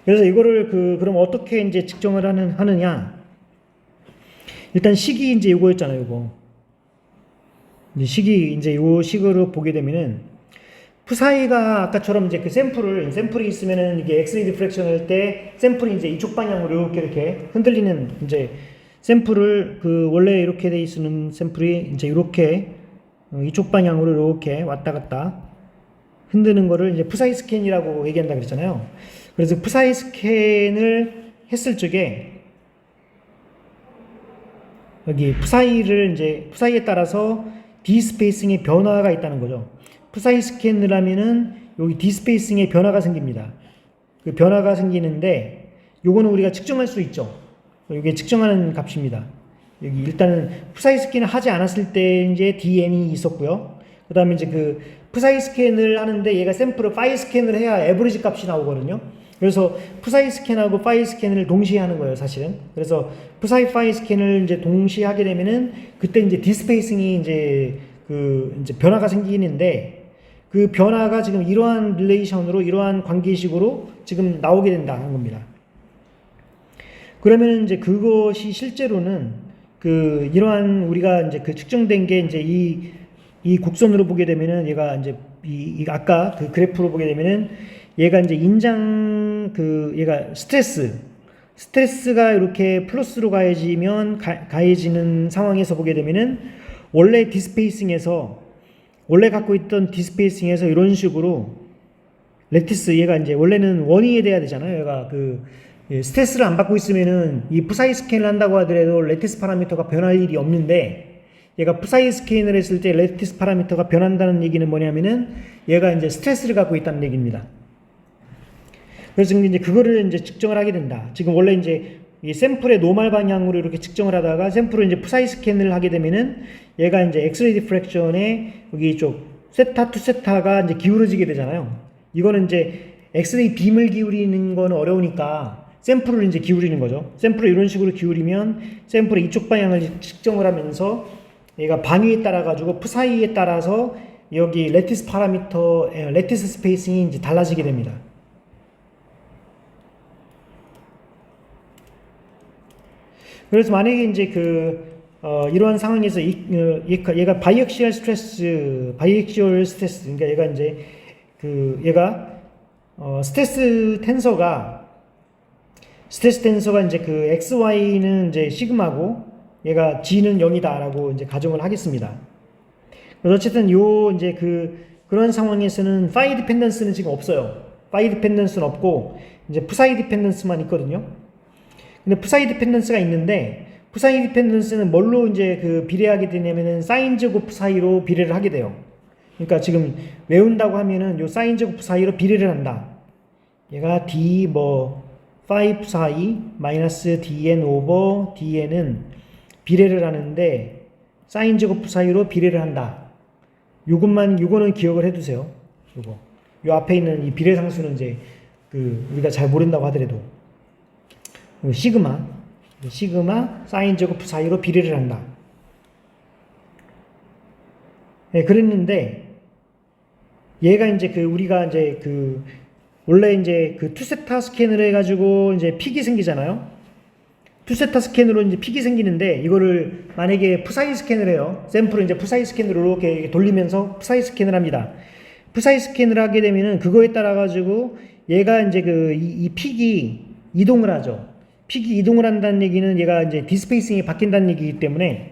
그래서 이거를 그럼 어떻게 이제 측정을 하느냐? 일단 식이 이제 이거였잖아요, 이거. 이제 식이 이제 요 식으로 보게 되면은 푸사이가 아까처럼 이제 그 샘플이 있으면은 이게 엑스레이 디프렉션 할 때 샘플이 이제 이쪽 방향으로 이렇게 흔들리는 이제 샘플을 원래 이렇게 돼 있는 샘플이 이제 이렇게 이쪽 방향으로 이렇게 왔다 갔다 흔드는 거를 이제 푸사이 스캔이라고 얘기한다 그랬잖아요. 그래서 푸사이 스캔을 했을 적에 여기 푸사이에 따라서 디스페이싱의 변화가 있다는 거죠. 푸사이 스캔을 하면은 여기 디스페이싱의 변화가 생깁니다. 그 변화가 생기는데 요거는 우리가 측정할 수 있죠. 이게 측정하는 값입니다. 여기 일단은 푸사이 스캔을 하지 않았을 때 이제 DN이 있었고요. 그 다음에 이제 푸사이 스캔을 하는데 얘가 샘플을 파이 스캔을 해야 에버리지 값이 나오거든요. 그래서 푸사이 스캔하고 파이 스캔을 동시에 하는 거예요, 사실은. 그래서 푸사이 파이 스캔을 이제 동시에 하게 되면은 그때 이제 디스페이싱이 이제 변화가 생기는데 그 변화가 지금 이러한 릴레이션으로 이러한 관계식으로 지금 나오게 된다는 겁니다. 그러면 이제 그것이 실제로는 이러한 우리가 이제 측정된 게 이제 이 곡선으로 보게 되면은 얘가 이제 아까 그 그래프로 보게 되면은 얘가 이제 얘가 스트레스가 이렇게 플러스로 가해지면 가해지는 상황에서 보게 되면은 원래 갖고 있던 디스페이싱에서 이런 식으로 레티스 얘가 이제 원래는 원위에 돼야 되잖아요. 얘가 스트레스를 안 받고 있으면은 이 푸사이 스캔을 한다고 하더라도 레티스 파라미터가 변할 일이 없는데 얘가 푸사이 스캔을 했을 때 레티스 파라미터가 변한다는 얘기는 뭐냐면은 얘가 이제 스트레스를 갖고 있다는 얘기입니다. 그래서 이제 그거를 이제 측정을 하게 된다. 지금 원래 이제 이 샘플의 노멀 방향으로 이렇게 측정을 하다가 샘플을 이제 푸사이 스캔을 하게 되면은 얘가 이제 엑스레이 디프렉션에 여기 이쪽 세타 투 세타가 이제 기울어지게 되잖아요. 이거는 이제 엑스레이 빔을 기울이는 거는 어려우니까 샘플을 이제 기울이는 거죠. 샘플을 이런 식으로 기울이면 샘플의 이쪽 방향을 측정을 하면서 얘가 방위에 따라 가지고 푸사이에 따라서 여기 레티스 스페이싱이 이제 달라지게 됩니다. 그래서 만약에 이제 이러한 상황에서 얘가 바이액시얼 스트레스, 그러니까 얘가 이제 얘가 스트레스 텐서가 이제 XY는 이제 시그마고 얘가 G는 0이다라고 이제 가정을 하겠습니다. 그래서 어쨌든 이제 그런 상황에서는 파이 디펜던스는 지금 없어요. 파이 디펜던스는 없고 이제 푸사이 디펜던스만 있거든요. 근데 푸사이 디펜던스가 있는데 푸사이 디펜던스는 뭘로 이제 비례하게 되냐면은 사인 제곱 푸사이로 비례를 하게 돼요. 그러니까 지금 외운다고 하면은 요 사인 제곱 푸사이로 비례를 한다. 얘가 D 파이 푸사이 마이너스 DN 오버 DN은 비례를 하는데 사인 제곱 푸사이로 비례를 한다. 요거는 기억을 해두세요. 요 앞에 있는 이 비례 상수는 이제 우리가 잘 모른다고 하더라도 시그마 사인 제곱 사이로 비례를 한다. 네, 그랬는데 얘가 이제 우리가 이제 원래 이제 그 투세타 스캔을 해가지고 이제 픽이 생기잖아요. 투세타 스캔으로 이제 픽이 생기는데 이거를 만약에 푸사이 스캔을 해요. 샘플을 이제 푸사이 스캔으로 이렇게 돌리면서 푸사이 스캔을 합니다. 푸사이 스캔을 하게 되면은 그거에 따라 가지고 얘가 이제 이 픽이 이동을 하죠. 픽이 이동을 한다는 얘기는 얘가 이제 디스페이싱이 바뀐다는 얘기이기 때문에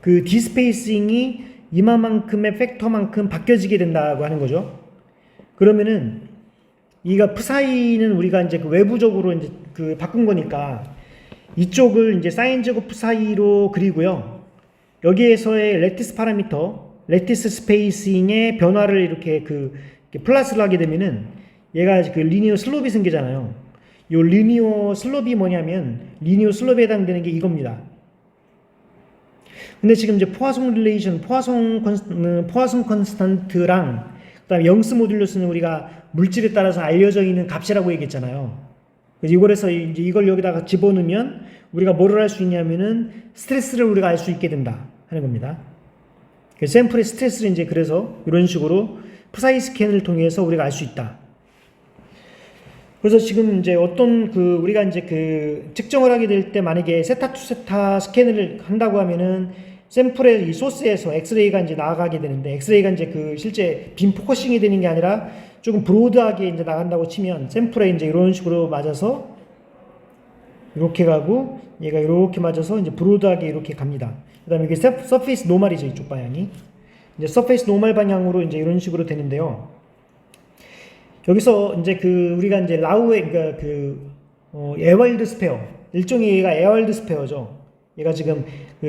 그 디스페이싱이 이만큼의 팩터만큼 바뀌어지게 된다고 하는 거죠. 그러면은 이가 푸사이는 우리가 이제 그 외부적으로 이제 그 바꾼 거니까 이쪽을 이제 사인 제곱 푸사이로 그리고요. 여기에서의 레티스 파라미터, 레티스 스페이싱의 변화를 이렇게 이렇게 플러스를 하게 되면은 얘가 그 리니어 슬롭이 생기잖아요. 요 리니어 슬롭이 뭐냐면 리니어 슬롭에 해당되는 게 이겁니다. 근데 지금 이제 포화송 릴레이션, 포화송 컨스턴트랑 그다음에 영스 모듈러스는 우리가 물질에 따라서 알려져 있는 값이라고 얘기했잖아요. 그래서 이걸에서 이제 이걸 여기다가 집어넣으면 우리가 뭐를 할 수 있냐면은 스트레스를 우리가 알 수 있게 된다 하는 겁니다. 샘플의 스트레스를 이제 그래서 이런 식으로 푸사이 스캔을 통해서 우리가 알 수 있다. 그래서 지금 이제 어떤 우리가 이제 측정을 하게 될 때 만약에 세타 투 세타 스캔을 한다고 하면은 샘플의 이 소스에서 엑스레이가 이제 나가게 되는데 엑스레이가 이제 실제 빔 포커싱이 되는 게 아니라 조금 브로드하게 이제 나간다고 치면 샘플에 이제 이런 식으로 맞아서 이렇게 가고 얘가 이렇게 맞아서 이제 브로드하게 이렇게 갑니다. 그다음에 이게 서페이스 노멀이죠. 이쪽 방향이 이제 서페이스 노멀 방향으로 이제 이런 식으로 되는데요. 여기서 이제 우리가 이제 라우의 그러니까 에월드 스페어 일종의 얘가 에월드 스페어죠. 얘가 지금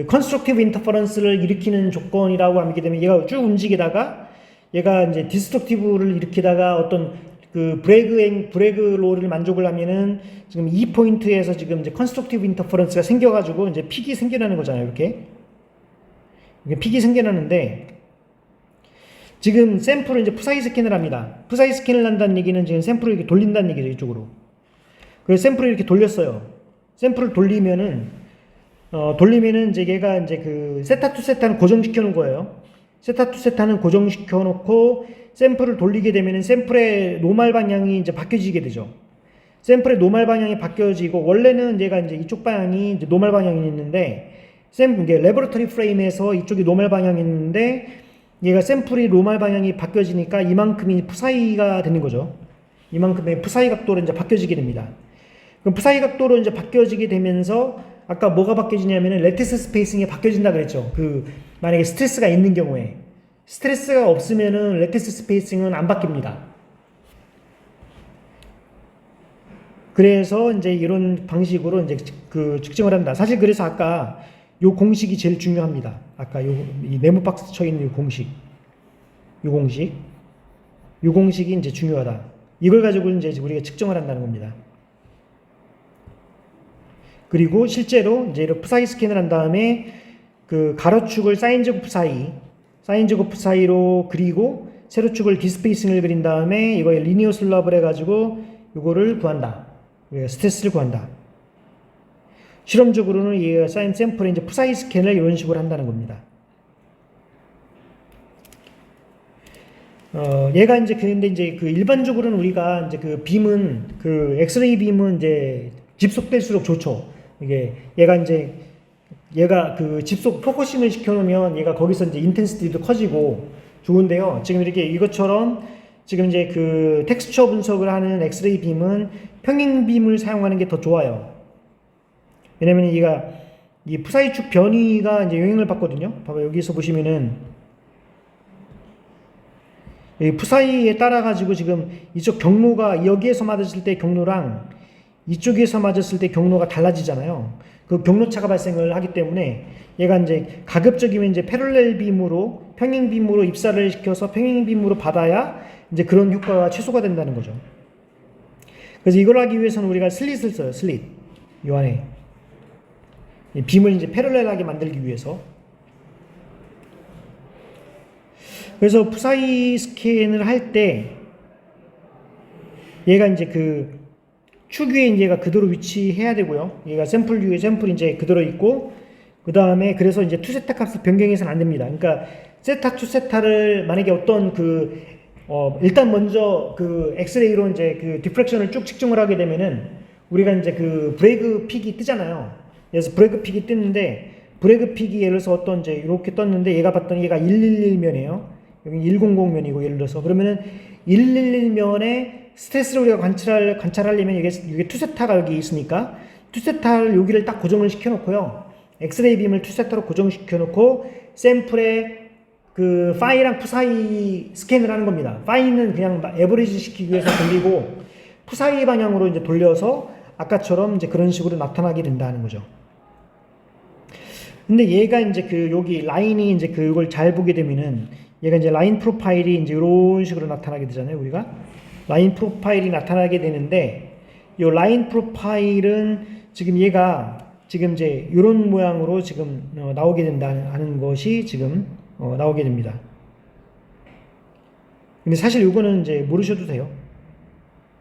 컨스트럭티브 인터퍼런스를 일으키는 조건이라고 하게 되면 얘가 쭉 움직이다가 얘가 이제 디스트럭티브를 일으키다가 어떤 브레이크 롤을 만족을 하면은 지금 이 포인트에서 지금 이제 컨스트럭티브 인터퍼런스가 생겨가지고 이제 픽이 생겨나는 거잖아요. 이렇게 픽이 생겨나는데 지금 샘플을 이제 푸사이 스캔을 합니다. 푸사이 스캔을 한다는 얘기는 지금 샘플을 이렇게 돌린다는 얘기죠. 이쪽으로. 그래서 샘플을 이렇게 돌렸어요. 샘플을 돌리면은 이제 얘가 이제 세타 투 세타는 고정시켜 놓은 거예요. 세타 투 세타는 고정시켜 놓고 샘플을 돌리게 되면은 샘플의 노멀 방향이 이제 바뀌어지게 되죠. 샘플의 노멀 방향이 바뀌어지고 원래는 얘가 이제 이쪽 방향이 이제 노멀 방향이 있는데 이게 레버러터리 프레임에서 이쪽이 노멀 방향이 있는데 얘가 샘플이 노멀 방향이 바뀌어지니까 이만큼이 푸사이가 되는 거죠. 이만큼의 푸사이 각도로 이제 바뀌어지게 됩니다. 그럼 푸사이 각도로 이제 바뀌어지게 되면서 아까 뭐가 바뀌어지냐면은 레티스 스페이싱이 바뀌어진다 그랬죠. 만약에 스트레스가 있는 경우에 스트레스가 없으면은 레티스 스페이싱은 안 바뀝니다. 그래서 이제 이런 방식으로 이제 측정을 합니다. 사실 그래서 아까 요 공식이 제일 중요합니다. 아까 이 네모 박스 쳐 있는 요 공식이 이제 중요하다. 이걸 가지고 이제 우리가 측정을 한다는 겁니다. 그리고 실제로 이제 이렇게 푸사이 스캔을 한 다음에 가로축을 사인 제곱 푸사이로 그리고 세로축을 디스페이싱을 그린 다음에 이거에 리니어 슬럽을 해가지고 이거를 구한다. 스트레스를 구한다. 실험적으로는 이 사인 샘플에 이제 푸사이 스캔을 이런 식으로 한다는 겁니다. 얘가 이제 근데 이제 일반적으로는 우리가 이제 빔은 엑스레이 빔은 이제 집속될수록 좋죠. 얘가 집속 포커싱을 시켜놓으면 얘가 거기서 이제 인텐시티도 커지고 좋은데요. 지금 이렇게 이것처럼 지금 이제 텍스처 분석을 하는 엑스레이 빔은 평행 빔을 사용하는 게 더 좋아요. 왜냐면 이 푸사이축 변이가 이제 영향을 받거든요. 봐봐 여기서 보시면은 이 푸사이에 따라 가지고 지금 이쪽 경로가 여기에서 맞았을 때 경로랑 이쪽에서 맞았을 때 경로가 달라지잖아요. 그 경로차가 발생을 하기 때문에 얘가 이제 가급적이면 이제 패럴렐 빔으로 평행 빔으로 입사를 시켜서 평행 빔으로 받아야 이제 그런 효과가 최소가 된다는 거죠. 그래서 이걸 하기 위해서는 우리가 슬릿을 써요. 슬릿. 이 안에 빔을 이제 패럴렐하게 만들기 위해서. 그래서 푸사이 스캔을 할 때 얘가 이제 축 위에 이제 얘가 그대로 위치해야 되고요. 얘가 샘플 위에 샘플이 이제 그대로 있고, 그 다음에 그래서 이제 투세타 값을 변경해서는 안 됩니다. 그러니까 세타 투세타를 만약에 어떤 일단 먼저 그 엑스레이로 이제 그 디프렉션을 쭉 측정을 하게 되면은 우리가 이제 그 브레이크 픽이 뜨잖아요. 그래서 브레이크 픽이 뜨는데 브레이크 픽이 예를 들어서 어떤 이제 이렇게 떴는데 얘가 봤더니 얘가 111면이에요. 여기 100면이고 예를 들어서 그러면은 111면에 스트레스를 우리가 관찰하려면 이게 투세타가 여기 있으니까 투세타를 여기를 딱 고정을 시켜 놓고요. 엑스레이 빔을 투세타로 고정시켜 놓고 샘플에 그 파이랑 푸 사이 스캔을 하는 겁니다. 파이는 그냥 에버리지 시키기 위해서 돌리고 푸 사이 방향으로 이제 돌려서 아까처럼 이제 그런 식으로 나타나게 된다는 거죠. 근데 얘가 이제 그 여기 라인이 이제 그걸 잘 보게 되면은 얘가 이제 라인 프로파일이 이제 이런 식으로 나타나게 되잖아요. 우리가 라인 프로파일이 나타나게 되는데 이 라인 프로파일은 지금 얘가 지금 이제 이런 모양으로 지금 나오게 된다는 것이 지금 나오게 됩니다. 근데 사실 이거는 이제 모르셔도 돼요.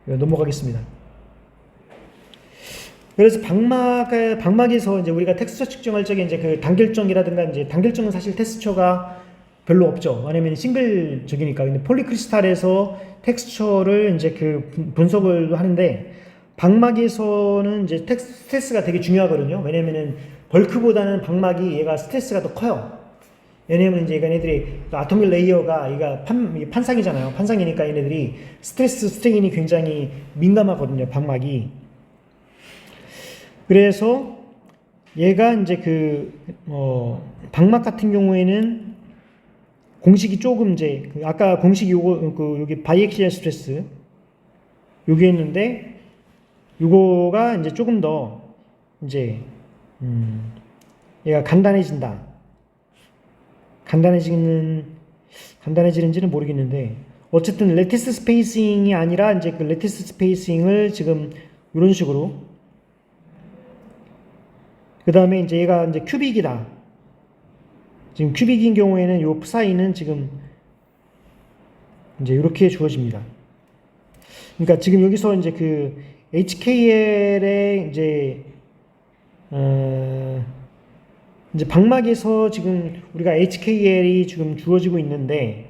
넘어가겠습니다. 그래서 방막에서 이제 우리가 텍스처 측정할 적에 이제 그 단결정이라든가 이제 단결정은 사실 텍스처가 별로 없죠. 왜냐면 싱글적이니까. 근데 폴리크리스탈에서 텍스처를 이제 그 분석을 하는데 방막에서는 이제 스트레스가 되게 중요하거든요. 왜냐면은 벌크보다는 방막이 얘가 스트레스가 더 커요. 왜냐면 이제 얘네들이 아토믹 레이어가 얘가 판상이잖아요. 판상이니까 얘네들이 스트레스 스트레인이 굉장히 민감하거든요. 방막이. 그래서 얘가 이제 그 방막 같은 경우에는 공식이 조금 이제 아까 공식이 여기 바이엑시얼 스트레스 요게 있는데 요거가 이제 조금 더 이제 얘가 간단해지는지는 모르겠는데 어쨌든 레티스 스페이싱이 아니라 이제 그 레티스 스페이싱을 지금 이런 식으로 그 다음에 이제 얘가 이제 큐빅이다. 지금 큐빅인 경우에는 요 사이는 지금 이제 이렇게 주어집니다. 그러니까 지금 여기서 이제 그 HKL의 이제 이제 방막에서 지금 우리가 HKL이 지금 주어지고 있는데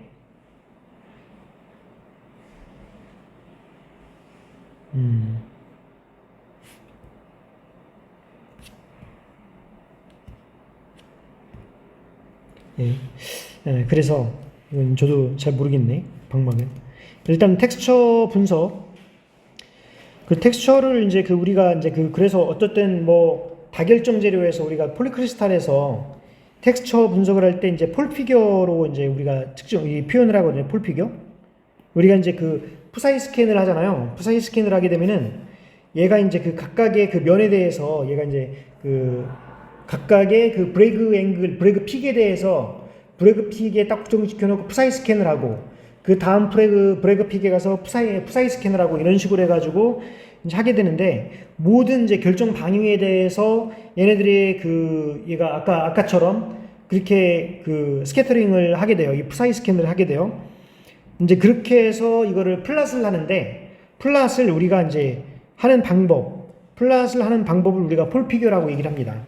그래서 이건 저도 잘 모르겠네. 방막은 일단 텍스처 분석 그 텍스처를 이제 그 우리가 이제 그래서 어쨌든 뭐 다결정 재료에서 우리가 폴리크리스탈에서 텍스처 분석을 할 때 이제 폴피겨로 이제 우리가 이 표현을 하거든요. 폴피겨. 우리가 이제 그 푸사이 스캔을 하잖아요. 푸사이 스캔을 하게 되면은 얘가 이제 그 각각의 그 면에 대해서 얘가 이제 그 각각의 그 브레이크 앵글, 브레이크 픽에 대해서 브레이크 픽에 딱 고정시켜 놓고 푸사이 스캔을 하고 그 다음 브레이크 픽에 가서 푸사이 스캔을 하고 이런 식으로 해가지고 이제 하게 되는데 모든 이제 결정 방향에 대해서 얘네들이 그 얘가 아까처럼 그렇게 그 스캐터링을 하게 돼요. 이 푸사이 스캔을 하게 돼요. 이제 그렇게 해서 이거를 플랫을 하는데 플랫을 우리가 이제 하는 플랫을 하는 방법을 우리가 폴피겨라고 얘기를 합니다.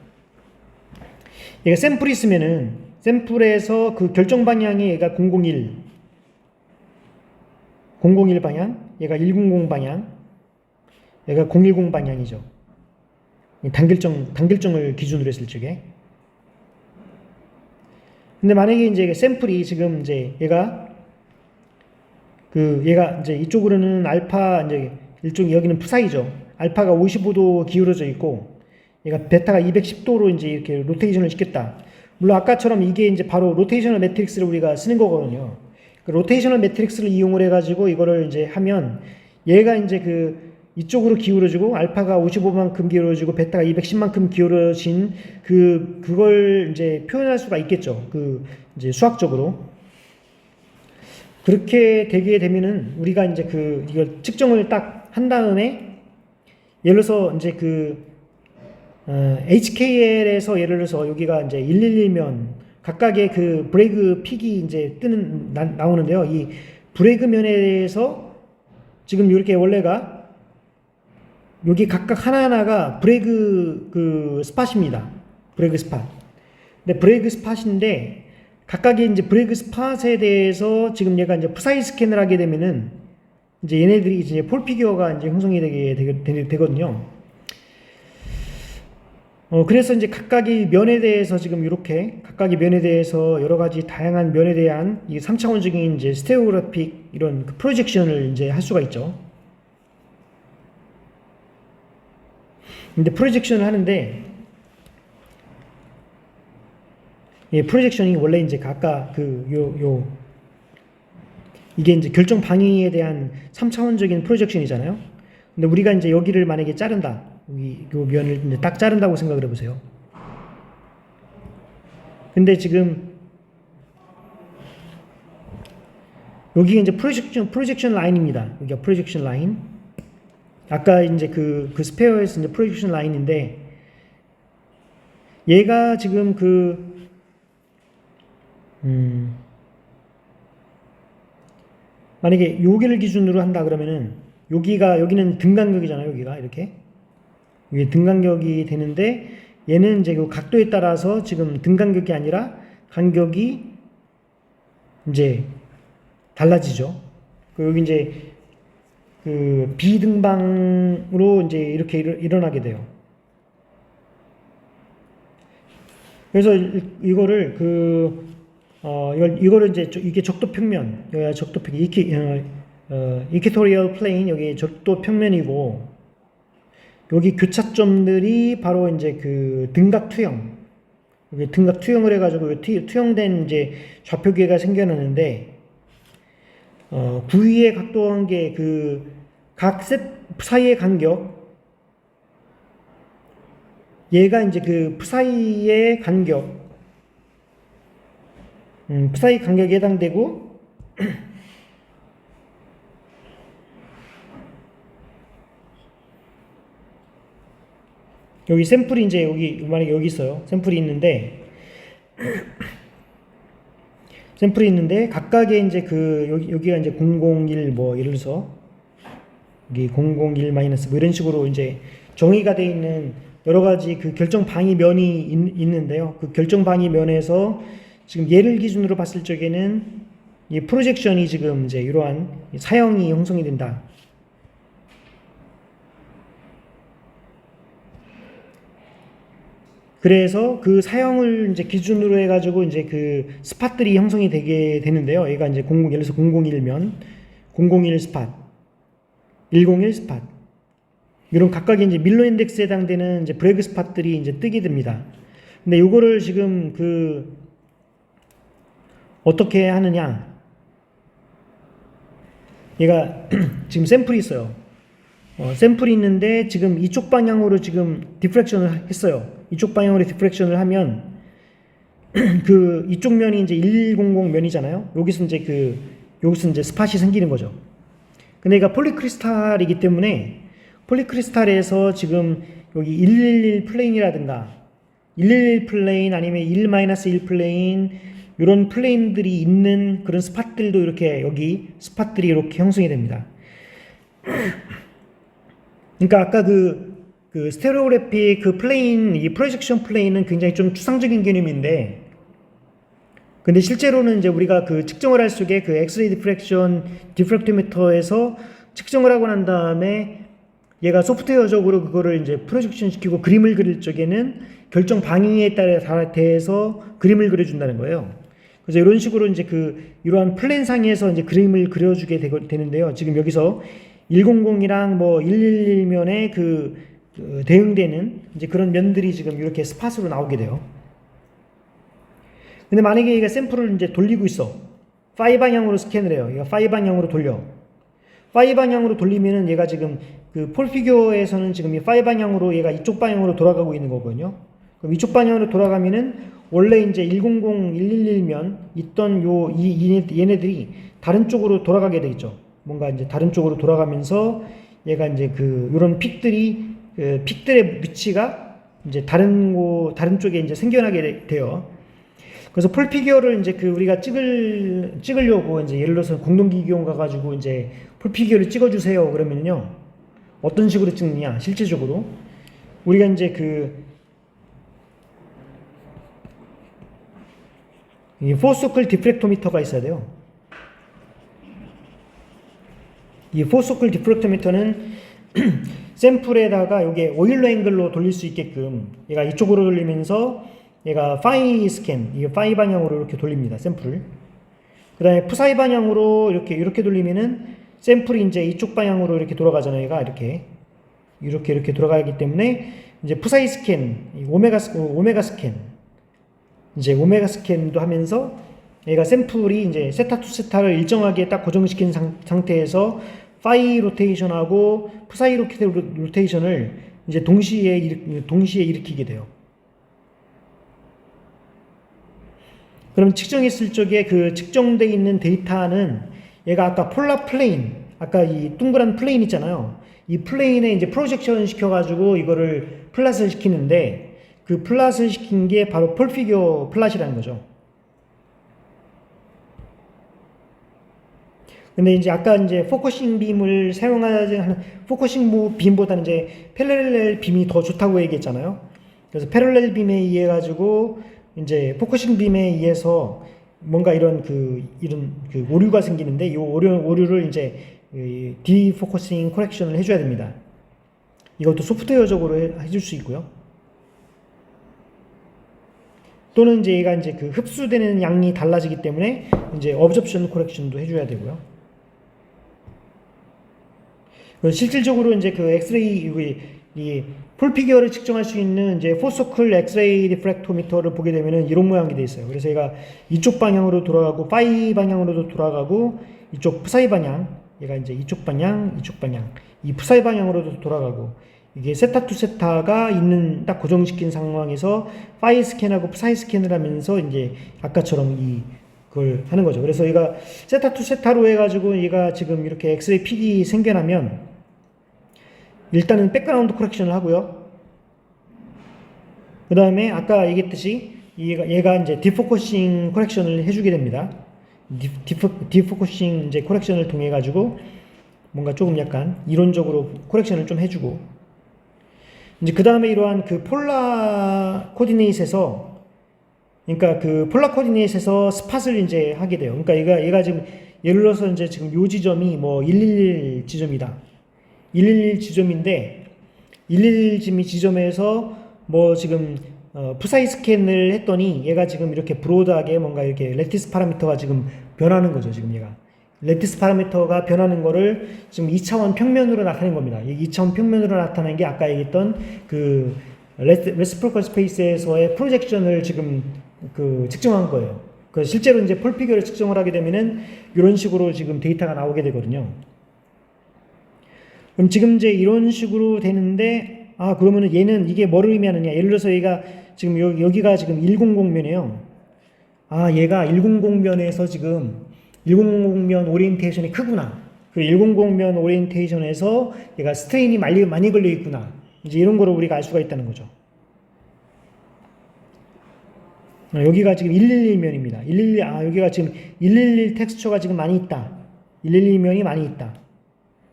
얘가 샘플이 있으면은 샘플에서 그 결정 방향이 얘가 001 방향, 얘가 100 방향, 얘가 010 방향이죠. 단결정을 기준으로 했을 적에. 근데 만약에 이제 샘플이 지금 이제 얘가 이제 이쪽으로는 알파 이제 여기는 푸사이죠. 알파가 55도 기울어져 있고 얘가 베타가 210도로 이제 이렇게 로테이션을 시켰다. 물론 아까처럼 이게 이제 바로 로테이셔널 매트릭스를 우리가 쓰는 거거든요. 그 로테이셔널 매트릭스를 이용을 해가지고 이거를 이제 하면 얘가 이제 이쪽으로 기울어지고 알파가 55만큼 기울어지고 베타가 210만큼 기울어진 그걸 이제 표현할 수가 있겠죠. 이제 수학적으로. 그렇게 되게 되면은 우리가 이제 이걸 측정을 딱 한 다음에 예를 들어서 이제 HKL에서 예를 들어서 여기가 이제 111면 각각의 그 브레이크 픽이 이제 나오는데요. 이 브레이크 면에 대해서 지금 이렇게 원래가 여기 각각 하나하나가 브레이크 스팟입니다. 브레이크 스팟. 근데 브레이크 스팟인데 각각의 이제 브레이크 스팟에 대해서 지금 얘가 이제 푸사이 스캔을 하게 되면은 이제 얘네들이 이제 폴 피규어가 이제 형성이 되거든요. 그래서 이제 각각의 면에 대해서 지금 이렇게 각각의 면에 대해서 여러 가지 다양한 면에 대한 이 3차원적인 이제 스테레오그래픽 이런 그 프로젝션을 이제 할 수가 있죠. 근데 프로젝션을 하는데 예, 프로젝션이 원래 이제 아까 이게 이제 결정 방위에 대한 3차원적인 프로젝션이잖아요. 근데 우리가 이제 여기를 만약에 자른다. 요 면을 이제 딱 자른다고 생각을 해보세요. 근데 지금 여기가 이제 프로젝션 라인입니다. 여기가 프로젝션 라인. 아까 이제 그 스페어에서 이제 프로젝션 라인인데 얘가 지금 만약에 여기를 기준으로 한다 그러면은 여기는 등간격이잖아요. 여기가 이렇게 이게 등간격이 되는데 얘는 이제 그 각도에 따라서 지금 등간격이 아니라 간격이 이제 달라지죠. 여기 이제 그 비등방으로 이제 이렇게 일어나게 돼요. 그래서 이거를 이거를 이제 이게 적도 평면, 여기가 적도 평면, 이퀴토리얼 플레인 여기 적도 평면이고 여기 교차점들이 바로 이제 그 등각 투영, 여기 등각 투영을 해가지고 투영된 이제 좌표계가 생겨나는데 구위의 각도 관계 그 각 셋 사이의 간격 얘가 이제 그 사이의 간격 사이 간격에 해당되고 여기 샘플이 이제 만약에 여기 있어요. 샘플이 있는데 각각의 이제 여기가 이제 001 뭐 예를 들어서 여기 001 마이너스 뭐 이런 식으로 이제 정의가 되어 있는 여러 가지 그 결정 방위 면이 있는데요. 그 결정 방위 면에서 지금 얘를 기준으로 봤을 적에는 이 프로젝션이 지금 이제 이러한 사형이 형성이 된다. 그래서 그 사형을 이제 기준으로 해가지고 이제 그 스팟들이 형성이 되게 되는데요. 얘가 이제 예를 들어서 001면 001 스팟, 101 스팟 이런 각각의 이제 밀러 인덱스에 해당되는 이제 브레이크 스팟들이 이제 뜨게 됩니다. 근데 요거를 지금 어떻게 하느냐? 얘가 지금 샘플이 있어요. 샘플이 있는데 지금 이쪽 방향으로 지금 디프렉션을 했어요. 이쪽 방향으로 디프렉션을 하면 이쪽 면이 이제 100 면이잖아요. 여기서 이제 스팟이 생기는 거죠. 근데 얘가 폴리크리스탈이기 때문에 폴리크리스탈에서 지금 여기 111 플레인이라든가 111 플레인 아니면 1-1 플레인 이런 플레인들이 있는 그런 스팟들도 이렇게 여기 스팟들이 이렇게 형성이 됩니다. 그러니까 아까 그 스테레오그래픽 그 플레인, 이 프로젝션 플레인은 굉장히 좀 추상적인 개념인데, 근데 실제로는 이제 우리가 그 측정을 할 적에 그 엑스레이 디프렉토미터에서 측정을 하고 난 다음에 얘가 소프트웨어적으로 그거를 이제 프로젝션 시키고 그림을 그릴 적에는 결정 방향에 따라 대해서 그림을 그려준다는 거예요. 그래서 이런 식으로 이제 이러한 플랜상에서 이제 그림을 그려주게 되는데요. 지금 여기서 100이랑 뭐 111면에 대응되는 이제 그런 면들이 지금 이렇게 스팟으로 나오게 돼요. 근데 만약에 얘가 샘플을 이제 돌리고 있어. 파이 방향으로 스캔을 해요. 얘가 파이 방향으로 돌려. 파이 방향으로 돌리면은 얘가 지금 폴 피규어에서는 지금 이 파이 방향으로 얘가 이쪽 방향으로 돌아가고 있는 거거든요. 그럼 이쪽 방향으로 돌아가면은 원래 이제 100, 111면 있던 얘네들이 다른 쪽으로 돌아가게 되겠죠. 뭔가 이제 다른 쪽으로 돌아가면서 얘가 이제 이런 픽들의 위치가 이제 다른 쪽에 이제 생겨나게 돼요. 그래서 폴 피규어를 이제 우리가 찍으려고 이제 예를 들어서 공동기기용 가가지고 이제 폴 피규어를 찍어주세요. 그러면요. 어떤 식으로 찍느냐, 실제적으로. 우리가 이제 이 포서클 디프렉토미터가 있어야 돼요. 이 포서클 디프렉토미터는 샘플에다가 이게 오일러 앵글로 돌릴 수 있게끔 얘가 이쪽으로 돌리면서 얘가 파이 스캔, 이게 파이 방향으로 이렇게 돌립니다. 샘플을. 그 다음에 푸사이 방향으로 이렇게 돌리면은 샘플이 이제 이쪽 방향으로 이렇게 돌아가잖아요. 얘가 이렇게 돌아가기 때문에 이제 푸사이 스캔, 오메가 스캔, 이제 오메가 스캔도 하면서 얘가 샘플이 이제 세타 투 세타를 일정하게 딱 고정시킨 상태에서 파이 로테이션하고 푸사이 로테이션을 이제 동시에 일으키게 돼요. 그럼 측정했을 적에 그 측정되어 있는 데이터는 얘가 아까 폴라 플레인, 아까 이 동그란 플레인 있잖아요. 이 플레인에 이제 프로젝션 시켜가지고 이거를 플랫을 시키는데 그 플랫을 시킨 게 바로 폴피겨 플랫이라는 거죠. 근데 이제 아까 이제 포커싱 빔을 사용하지 하는 포커싱 빔보다는 이제 패러렐 빔이 더 좋다고 얘기했잖아요. 그래서 패러렐 빔에 의해 가지고 이제 포커싱 빔에 의해서 뭔가 이런 오류가 생기는데 이 오류를 이제 디포커싱 커렉션을 해줘야 됩니다. 이것도 소프트웨어적으로 해줄 수 있고요. 또는 이제 얘가 이제 그 흡수되는 양이 달라지기 때문에 이제 업접션 커렉션도 해줘야 되고요. 실질적으로 이제 그 엑스레이 이 폴피겨를 측정할 수 있는 이제 포서클 엑스레이 디프렉토미터를 보게 되면은 이런 모양이 돼 있어요. 그래서 얘가 이쪽 방향으로 돌아가고 파이 방향으로도 돌아가고 이쪽 푸사이 방향, 얘가 이제 이쪽 방향, 이 푸사이 방향으로도 돌아가고 이게 세타 투 세타가 있는 딱 고정시킨 상황에서 파이 스캔하고 푸사이 스캔을 하면서 이제 아까처럼 그걸 하는 거죠. 그래서 얘가 세타 투 세타로 해가지고 얘가 지금 이렇게 엑스레이 픽이 생겨나면 일단은 백그라운드 커렉션을 하고요. 그 다음에 아까 얘기했듯이 얘가 이제 디포커싱 커렉션을 해주게 됩니다. 디포커싱 이제 커렉션을 통해 가지고 뭔가 조금 약간 이론적으로 커렉션을 좀 해주고 이제 그 다음에 이러한 그 폴라 코디네이트에서 그러니까 그 폴라 코디네이트에서 스팟을 이제 하게 돼요. 그러니까 얘가 지금 예를 들어서 이제 지금 요 지점이 뭐 111 지점이다. 111 지점인데 111 지점에서 뭐 지금 푸사이 스캔을 했더니 얘가 지금 이렇게 브로드하게 뭔가 이렇게 레티스 파라미터가 지금 변하는 거죠. 지금 얘가 레티스 파라미터가 변하는 거를 지금 2차원 평면으로 나타낸 겁니다. 이 2차원 평면으로 나타낸 게 아까 얘기했던 그 레시프로컬 스페이스에서의 프로젝션을 지금 그 측정한 거예요. 그 실제로 이제 폴피겨를 측정을 하게 되면은 이런 식으로 지금 데이터가 나오게 되거든요. 그럼 지금 이제 이런 식으로 되는데 그러면은 얘는 이게 뭐를 의미하느냐? 예를 들어서 얘가 지금 여기가 지금 100면이에요. 얘가 100면에서 지금 100면 오리엔테이션이 크구나. 그 100면 오리엔테이션에서 얘가 스트레인이 많이 걸려 있구나. 이제 이런 거를 우리가 알 수가 있다는 거죠. 여기가 지금 111면입니다. 여기가 지금 111 텍스처가 지금 많이 있다. 111면이 많이 있다.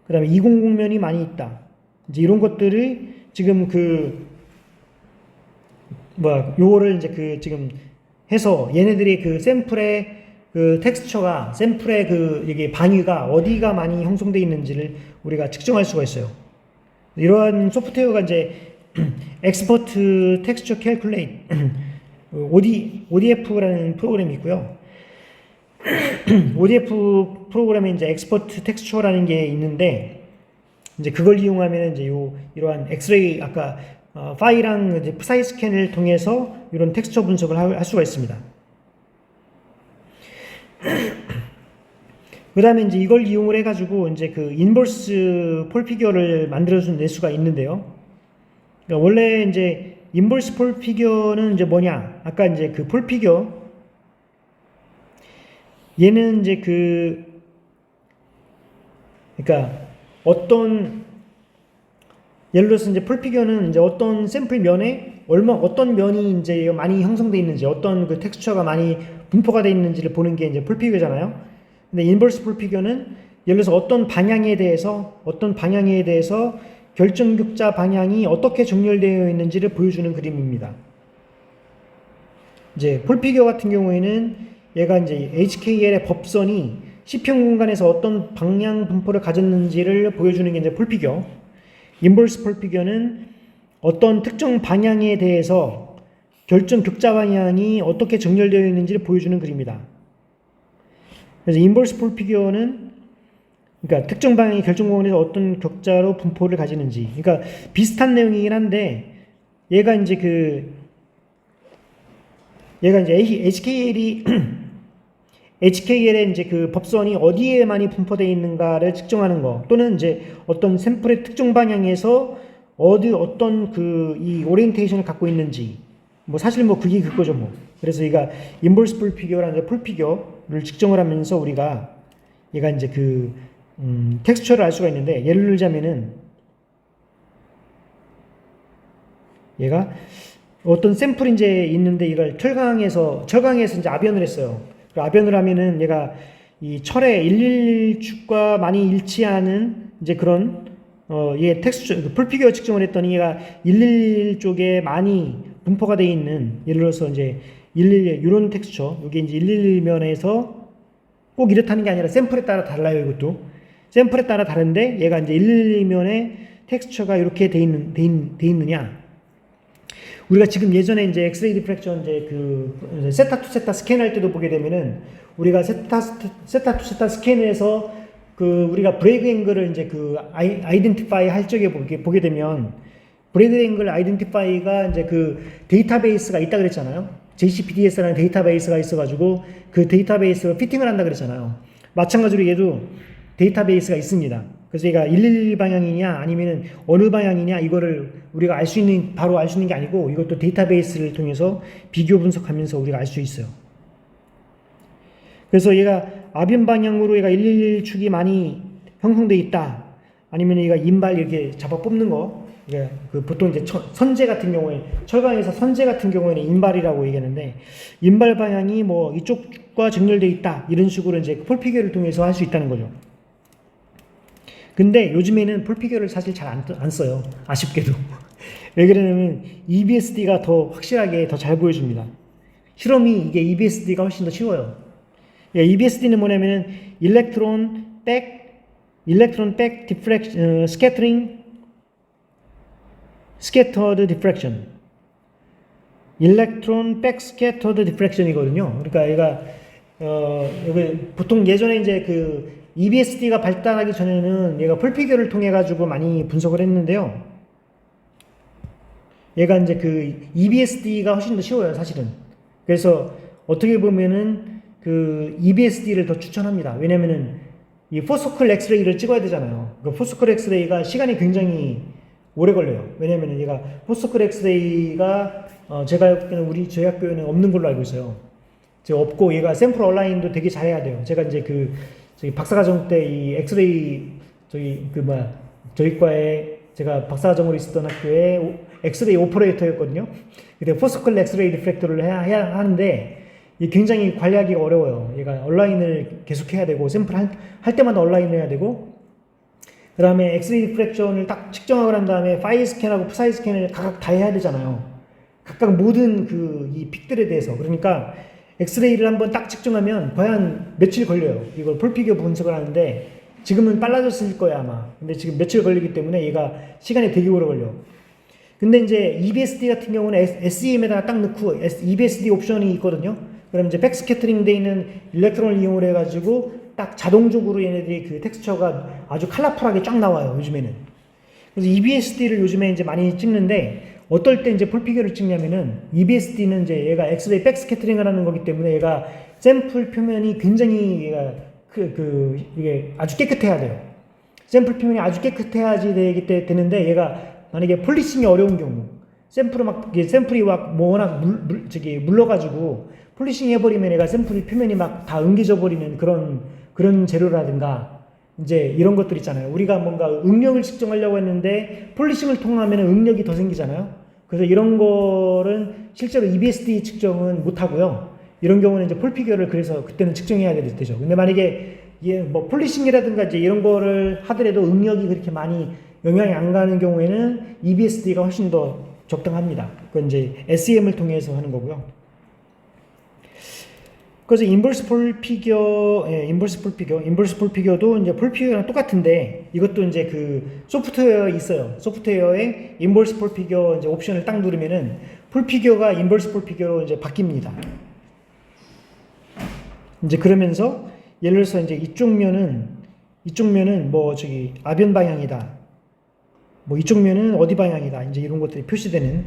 그 다음에 200면이 많이 있다. 이제 이런 것들을 지금 요거를 이제 지금 해서 얘네들이 그 샘플의 그 텍스처가, 샘플의 이게 방위가 어디가 많이 형성되어 있는지를 우리가 측정할 수가 있어요. 이러한 소프트웨어가 이제 엑스퍼트 텍스처 캘큘레이트 ODF라는 프로그램이 있고요. ODF 프로그램에 이제 엑스퍼트 텍스처라는 게 있는데 이제 그걸 이용하면 이제 이러한 엑스레이 아까 파이랑 이제 푸사이 스캔을 통해서 이런 텍스처 분석을 할 수가 있습니다. 그 다음에 이제 이걸 이용을 해가지고 이제 그 인버스 폴피겨를 만들어낼 수가 있는데요. 그러니까 원래 이제 인버스 폴피겨는 이제 뭐냐? 아까 이제 그 폴피겨 얘는 이제 그러니까 예를 들어서 이제 폴피겨는 이제 어떤 샘플 면에 어떤 면이 이제 많이 형성되어 있는지, 어떤 그 텍스처가 많이 분포가 되어 있는지를 보는 게 이제 폴피겨잖아요. 근데 인버스 폴피겨는 예를 들어서 어떤 방향에 대해서 결정격자 방향이 어떻게 정렬되어 있는지를 보여주는 그림입니다. 이제 폴피겨 같은 경우에는 얘가 이제 HKL의 법선이 C평 공간에서 어떤 방향 분포를 가졌는지를 보여주는 게 이제 폴피겨. 인버스 폴피겨는 어떤 특정 방향에 대해서 결정 격자 방향이 어떻게 정렬되어 있는지를 보여주는 그림이다. 그래서 인버스 폴피겨는 그러니까 특정 방향의 결정 공간에서 어떤 격자로 분포를 가지는지. 그러니까 비슷한 내용이긴 한데 얘가 이제 HKL의 이제 그 법선이 어디에 많이 분포되어 있는가를 측정하는 거, 또는 이제 어떤 샘플의 특정 방향에서 어떤 이 오리엔테이션을 갖고 있는지, 뭐 사실 뭐 그게 그거죠 뭐. 그래서 얘가 인버스 폴피겨라는 폴피겨를 측정을 하면서 우리가 얘가 이제 텍스처를 알 수가 있는데, 예를 들자면은 얘가 어떤 샘플이 이제 있는데 이걸 철강에서 이제 압연을 했어요. 압연을 하면은 얘가 이 철의 111축과 많이 일치하는 이제 그런 얘 텍스처 폴피겨 측정을 했더니 얘가 111 쪽에 많이 분포가 되어 있는, 예를 들어서 이제 111 이런 텍스처, 이게 이제 111면에서 꼭 이렇다는 게 아니라 샘플에 따라 달라요. 이것도 샘플에 따라 다른데 얘가 이제 111면에 텍스처가 이렇게 돼 있느냐. 우리가 지금 예전에 이제 엑스레이 디프렉션 이제 세타 투 세타 스캔할 때도 보게 되면은 우리가 세타 투 세타 스캔에서 우리가 브레이크 앵글을 이제 아이덴티파이 할 적에 보게 되면 브레이크 앵글 아이덴티파이가 이제 데이터베이스가 있다 그랬잖아요. JCPDS라는 데이터베이스가 있어가지고 그 데이터베이스로 피팅을 한다 그랬잖아요. 마찬가지로 얘도 데이터베이스가 있습니다. 그래서 얘가 111 방향이냐 아니면 어느 방향이냐 이거를 우리가 바로 알 수 있는 게 아니고, 이것도 데이터베이스를 통해서 비교 분석하면서 우리가 알 수 있어요. 그래서 얘가 압연 방향으로 얘가 111축이 많이 형성되어 있다. 아니면 얘가 인발 이렇게 잡아 뽑는 거. 보통 이제 선재 같은 경우에, 철강에서 선재 같은 경우에는 인발이라고 얘기하는데, 인발 방향이 뭐 이쪽과 정렬되어 있다. 이런 식으로 이제 폴피겨를 통해서 할 수 있다는 거죠. 근데 요즘에는 폴피겨를 사실 잘 안 써요. 아쉽게도. 왜 그러냐면 EBSD가 더 확실하게 더 잘 보여줍니다. 실험이 이게 EBSD가 훨씬 더 쉬워요. EBSD는 뭐냐면은 일렉트론 백 디프렉션 스캐터드 디프렉션, 일렉트론 백 스캐터드 디프렉션이거든요. 그러니까 얘가 보통 예전에 이제 EBSD가 발달하기 전에는 얘가 폴피겨를 통해 가지고 많이 분석을 했는데요. 얘가 이제 EBSD가 훨씬 더 쉬워요, 사실은. 그래서 어떻게 보면은 EBSD를 더 추천합니다. 왜냐면은 이 포스컬 엑스레이를 찍어야 되잖아요. 포스컬 엑스레이가 시간이 굉장히 오래 걸려요. 왜냐면은 얘가 포스컬 엑스레이가 제가 알고 있는 저희 학교에는 없는 걸로 알고 있어요. 없고, 얘가 샘플 얼라인도 되게 잘해야 돼요. 제가 이제 저희 박사과정 때 이 엑스레이 저희 과에 제가 박사과정으로 있었던 학교에 엑스레이 오퍼레이터였거든요. 근데 포스컬 엑스레이 리프렉터를 해야 하는데 이게 굉장히 관리하기가 어려워요. 얘가 온라인을 계속 해야 되고, 샘플 할 때마다 온라인을 해야 되고, 그 다음에 엑스레이 디프렉션을 딱 측정하고 난 다음에 파이 스캔하고 푸사이 스캔을 각각 다 해야 되잖아요. 각각 모든 이 픽들에 대해서. 그러니까 엑스레이를 한번 딱 측정하면 거의 한 며칠 걸려요. 이걸 폴피겨 분석을 하는데, 지금은 빨라졌을 거야 아마. 근데 지금 며칠 걸리기 때문에 얘가 시간이 되게 오래 걸려. 근데 이제 EBSD 같은 경우는 SEM에다가 딱 넣고 EBSD 옵션이 있거든요. 그럼 이제 백스캐터링 돼 있는 일렉트론을 이용을 해가지고 딱 자동적으로 얘네들이 텍스처가 아주 컬러풀하게 쫙 나와요, 요즘에는. 그래서 EBSD를 요즘에 이제 많이 찍는데, 어떨 때 이제 폴피겨를 찍냐면은, EBSD는 이제 얘가 엑스레이 백스캐터링을 하는 거기 때문에 얘가 샘플 표면이 굉장히 얘가 이게 아주 깨끗해야 돼요. 샘플 표면이 아주 깨끗해야지 되는데, 얘가 만약에 폴리싱이 어려운 경우, 샘플이 워낙 물러가지고 폴리싱 해버리면 얘가 샘플 표면이 막 다 응겨져 버리는 그런 재료라든가, 이제 이런 것들 있잖아요. 우리가 뭔가 응력을 측정하려고 했는데 폴리싱을 통하면 응력이 더 생기잖아요. 그래서 이런 거는 실제로 EBSD 측정은 못 하고요. 이런 경우는 이제 폴피겨를 그래서 그때는 측정해야 되죠. 근데 만약에 뭐 폴리싱이라든가 이제 이런 거를 하더라도 응력이 그렇게 많이 영향이 안 가는 경우에는 EBSD가 훨씬 더 적당합니다. 그건 이제 SEM을 통해서 하는 거고요. 그래서 인버스 폴 피겨, 인버스 폴 피겨도 이제 폴 피겨랑 똑같은데 이것도 이제 그 소프트웨어에 있어요. 소프트웨어에 인버스 폴 피겨 이제 옵션을 딱 누르면은 폴 피겨가 인버스 폴 피겨로 이제 바뀝니다. 이제 그러면서 예를 들어서 이제 이쪽 면은 뭐 저기 아변 방향이다. 뭐 이쪽 면은 어디 방향이다. 이제 이런 것들이 표시되는